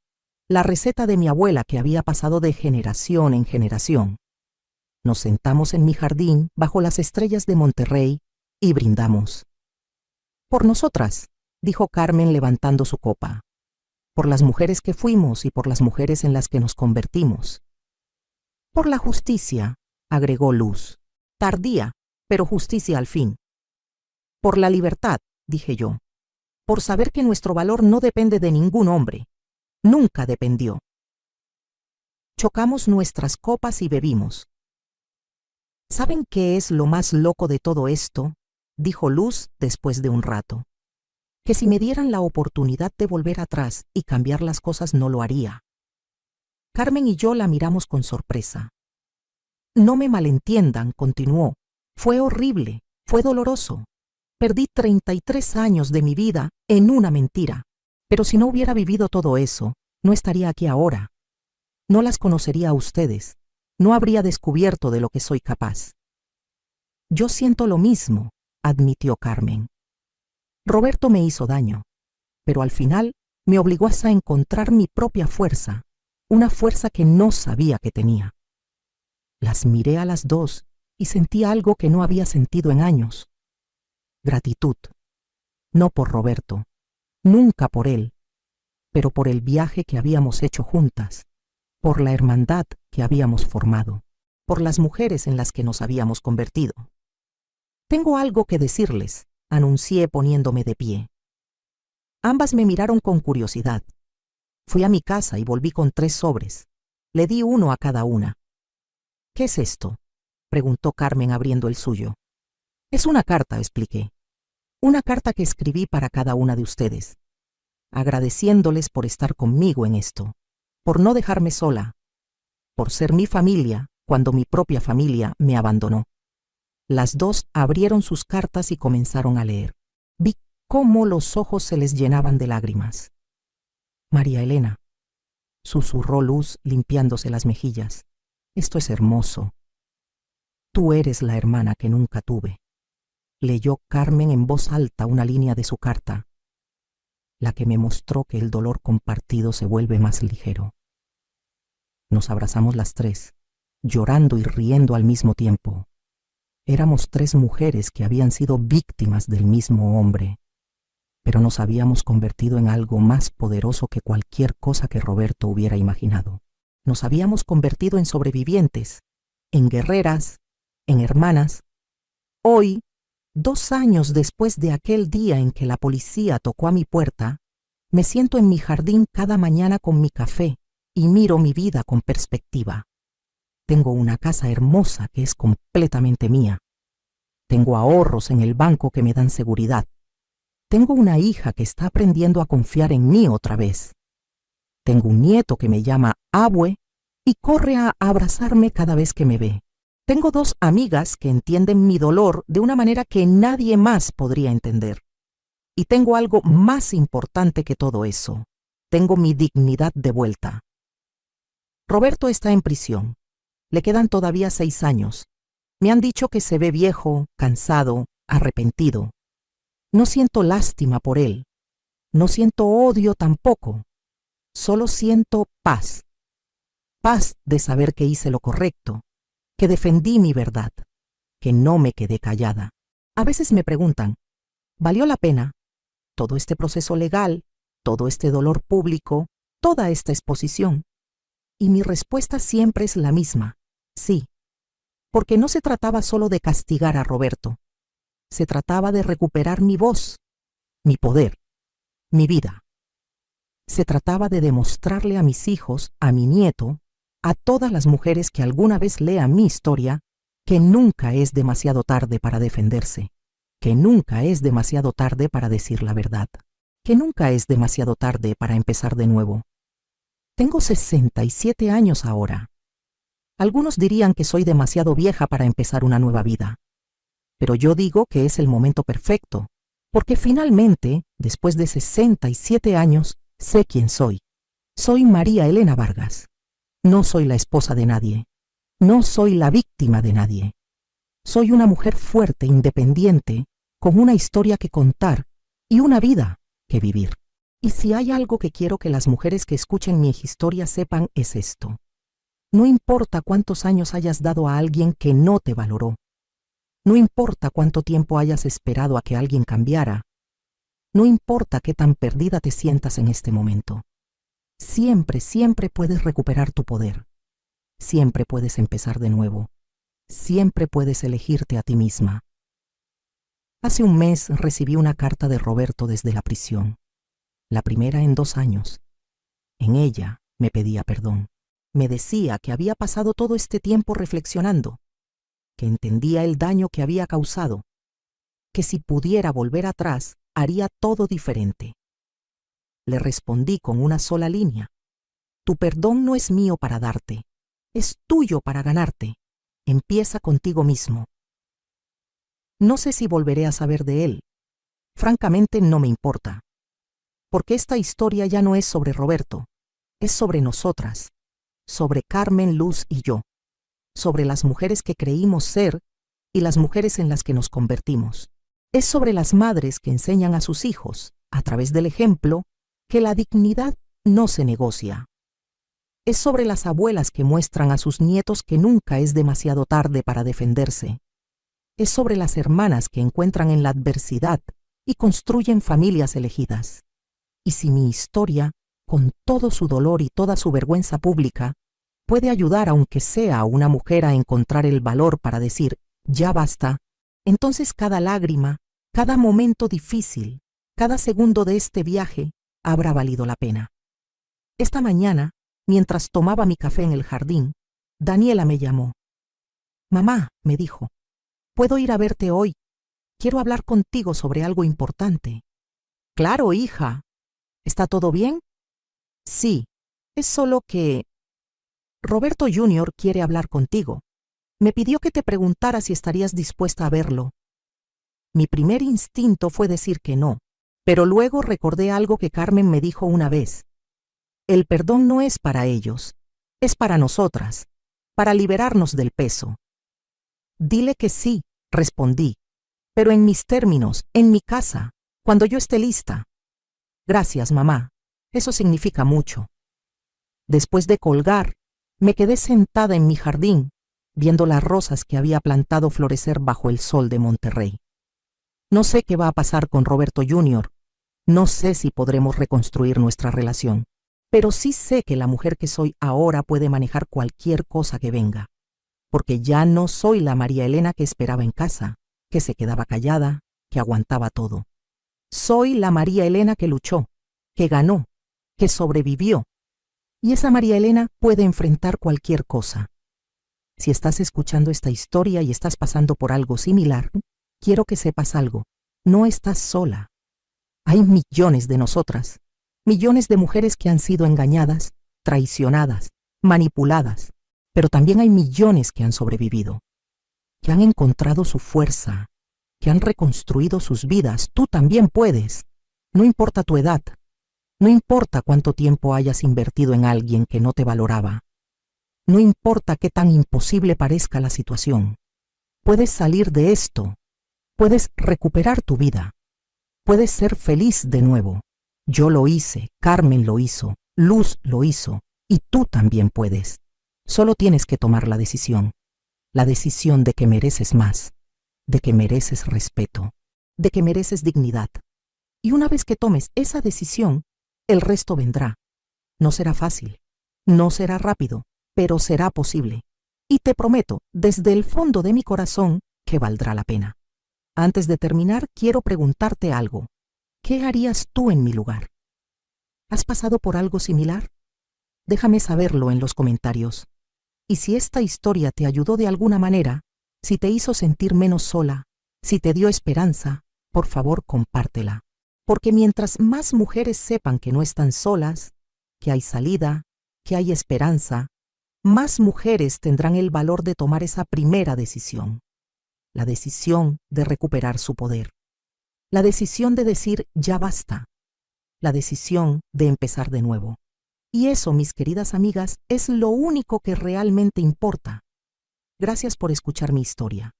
la receta de mi abuela que había pasado de generación en generación. Nos sentamos en mi jardín bajo las estrellas de Monterrey y brindamos. Por nosotras, dijo Carmen levantando su copa. Por las mujeres que fuimos y por las mujeres en las que nos convertimos. Por la justicia, agregó Luz. Tardía, pero justicia al fin. Por la libertad, dije yo. Por saber que nuestro valor no depende de ningún hombre. Nunca dependió. Chocamos nuestras copas y bebimos. ¿Saben qué es lo más loco de todo esto?, dijo Luz después de un rato. Que si me dieran la oportunidad de volver atrás y cambiar las cosas no lo haría. Carmen y yo la miramos con sorpresa. No me malentiendan, continuó. Fue horrible, fue doloroso. Perdí 33 años de mi vida en una mentira. Pero si no hubiera vivido todo eso, no estaría aquí ahora. No las conocería a ustedes. No habría descubierto de lo que soy capaz. Yo siento lo mismo, admitió Carmen. Roberto me hizo daño, pero al final me obligó a encontrar mi propia fuerza, una fuerza que no sabía que tenía. Las miré a las dos y sentí algo que no había sentido en años. Gratitud. No por Roberto, nunca por él, pero por el viaje que habíamos hecho juntas, por la hermandad que habíamos formado, por las mujeres en las que nos habíamos convertido. Tengo algo que decirles, anuncié poniéndome de pie. Ambas me miraron con curiosidad. Fui a mi casa y volví con 3 sobres. Le di uno a cada una. ¿Qué es esto?, preguntó Carmen abriendo el suyo. Es una carta, expliqué. Una carta que escribí para cada una de ustedes, agradeciéndoles por estar conmigo en esto, por no dejarme sola, por ser mi familia cuando mi propia familia me abandonó. Las dos abrieron sus cartas y comenzaron a leer. Vi cómo los ojos se les llenaban de lágrimas. María Elena, susurró Luz limpiándose las mejillas. Esto es hermoso. Tú eres la hermana que nunca tuve. Leyó Carmen en voz alta una línea de su carta, la que me mostró que el dolor compartido se vuelve más ligero. Nos abrazamos las 3, llorando y riendo al mismo tiempo. Éramos 3 mujeres que habían sido víctimas del mismo hombre, pero nos habíamos convertido en algo más poderoso que cualquier cosa que Roberto hubiera imaginado. Nos habíamos convertido en sobrevivientes, en guerreras, en hermanas. Hoy, 2 años después de aquel día en que la policía tocó a mi puerta, me siento en mi jardín cada mañana con mi café y miro mi vida con perspectiva. Tengo una casa hermosa que es completamente mía. Tengo ahorros en el banco que me dan seguridad. Tengo una hija que está aprendiendo a confiar en mí otra vez. Tengo un nieto que me llama abue y corre a abrazarme cada vez que me ve. Tengo 2 amigas que entienden mi dolor de una manera que nadie más podría entender. Y tengo algo más importante que todo eso. Tengo mi dignidad de vuelta. Roberto está en prisión. Le quedan todavía 6 años. Me han dicho que se ve viejo, cansado, arrepentido. No siento lástima por él. No siento odio tampoco. Solo siento paz. Paz de saber que hice lo correcto, que defendí mi verdad, que no me quedé callada. A veces me preguntan, ¿valió la pena todo este proceso legal, todo este dolor público, toda esta exposición? Y mi respuesta siempre es la misma. Sí, porque no se trataba solo de castigar a Roberto. Se trataba de recuperar mi voz, mi poder, mi vida. Se trataba de demostrarle a mis hijos, a mi nieto, a todas las mujeres que alguna vez lean mi historia, que nunca es demasiado tarde para defenderse, que nunca es demasiado tarde para decir la verdad, que nunca es demasiado tarde para empezar de nuevo. Tengo 67 años ahora. Algunos dirían que soy demasiado vieja para empezar una nueva vida. Pero yo digo que es el momento perfecto, porque finalmente, después de 67 años, sé quién soy. Soy María Elena Vargas. No soy la esposa de nadie. No soy la víctima de nadie. Soy una mujer fuerte, independiente, con una historia que contar y una vida que vivir. Y si hay algo que quiero que las mujeres que escuchen mi historia sepan es esto. No importa cuántos años hayas dado a alguien que no te valoró. No importa cuánto tiempo hayas esperado a que alguien cambiara. No importa qué tan perdida te sientas en este momento. Siempre, siempre puedes recuperar tu poder. Siempre puedes empezar de nuevo. Siempre puedes elegirte a ti misma. Hace un mes recibí una carta de Roberto desde la prisión. La primera en 2 años. En ella me pedía perdón. Me decía que había pasado todo este tiempo reflexionando, que entendía el daño que había causado, que si pudiera volver atrás, haría todo diferente. Le respondí con una sola línea. Tu perdón no es mío para darte, es tuyo para ganarte. Empieza contigo mismo. No sé si volveré a saber de él. Francamente no me importa. Porque esta historia ya no es sobre Roberto, es sobre nosotras, sobre Carmen, Luz y yo, sobre las mujeres que creímos ser y las mujeres en las que nos convertimos. Es sobre las madres que enseñan a sus hijos, a través del ejemplo, que la dignidad no se negocia. Es sobre las abuelas que muestran a sus nietos que nunca es demasiado tarde para defenderse. Es sobre las hermanas que encuentran en la adversidad y construyen familias elegidas. Y si mi historia, con todo su dolor y toda su vergüenza pública, puede ayudar aunque sea a una mujer a encontrar el valor para decir, ya basta, entonces cada lágrima, cada momento difícil, cada segundo de este viaje habrá valido la pena. Esta mañana, mientras tomaba mi café en el jardín, Daniela me llamó. Mamá, me dijo, ¿puedo ir a verte hoy? Quiero hablar contigo sobre algo importante. Claro, hija. ¿Está todo bien? Sí, es solo que Roberto Jr. quiere hablar contigo. Me pidió que te preguntara si estarías dispuesta a verlo. Mi primer instinto fue decir que no, pero luego recordé algo que Carmen me dijo una vez. El perdón no es para ellos, es para nosotras, para liberarnos del peso. Dile que sí, respondí, pero en mis términos, en mi casa, cuando yo esté lista. Gracias, mamá, eso significa mucho. Después de colgar, me quedé sentada en mi jardín, viendo las rosas que había plantado florecer bajo el sol de Monterrey. No sé qué va a pasar con Roberto Jr., no sé si podremos reconstruir nuestra relación, pero sí sé que la mujer que soy ahora puede manejar cualquier cosa que venga, porque ya no soy la María Elena que esperaba en casa, que se quedaba callada, que aguantaba todo. Soy la María Elena que luchó, que ganó, que sobrevivió, y esa María Elena puede enfrentar cualquier cosa. Si estás escuchando esta historia y estás pasando por algo similar, quiero que sepas algo, no estás sola. Hay millones de nosotras, millones de mujeres que han sido engañadas, traicionadas, manipuladas, pero también hay millones que han sobrevivido, que han encontrado su fuerza, que han reconstruido sus vidas. Tú también puedes, no importa tu edad, no importa cuánto tiempo hayas invertido en alguien que no te valoraba, no importa qué tan imposible parezca la situación. Puedes salir de esto, puedes recuperar tu vida, puedes ser feliz de nuevo. Yo lo hice, Carmen lo hizo, Luz lo hizo, y tú también puedes. Solo tienes que tomar la decisión de que mereces más, de que mereces respeto, de que mereces dignidad. Y una vez que tomes esa decisión, el resto vendrá. No será fácil, no será rápido, pero será posible. Y te prometo, desde el fondo de mi corazón, que valdrá la pena. Antes de terminar, quiero preguntarte algo. ¿Qué harías tú en mi lugar? ¿Has pasado por algo similar? Déjame saberlo en los comentarios. Y si esta historia te ayudó de alguna manera, si te hizo sentir menos sola, si te dio esperanza, por favor compártela. Porque mientras más mujeres sepan que no están solas, que hay salida, que hay esperanza, más mujeres tendrán el valor de tomar esa primera decisión. La decisión de recuperar su poder. La decisión de decir ya basta. La decisión de empezar de nuevo. Y eso, mis queridas amigas, es lo único que realmente importa. Gracias por escuchar mi historia.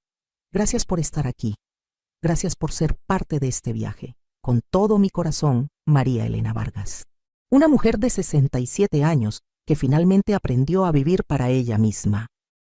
Gracias por estar aquí. Gracias por ser parte de este viaje. Con todo mi corazón, María Elena Vargas. Una mujer de 67 años que finalmente aprendió a vivir para ella misma.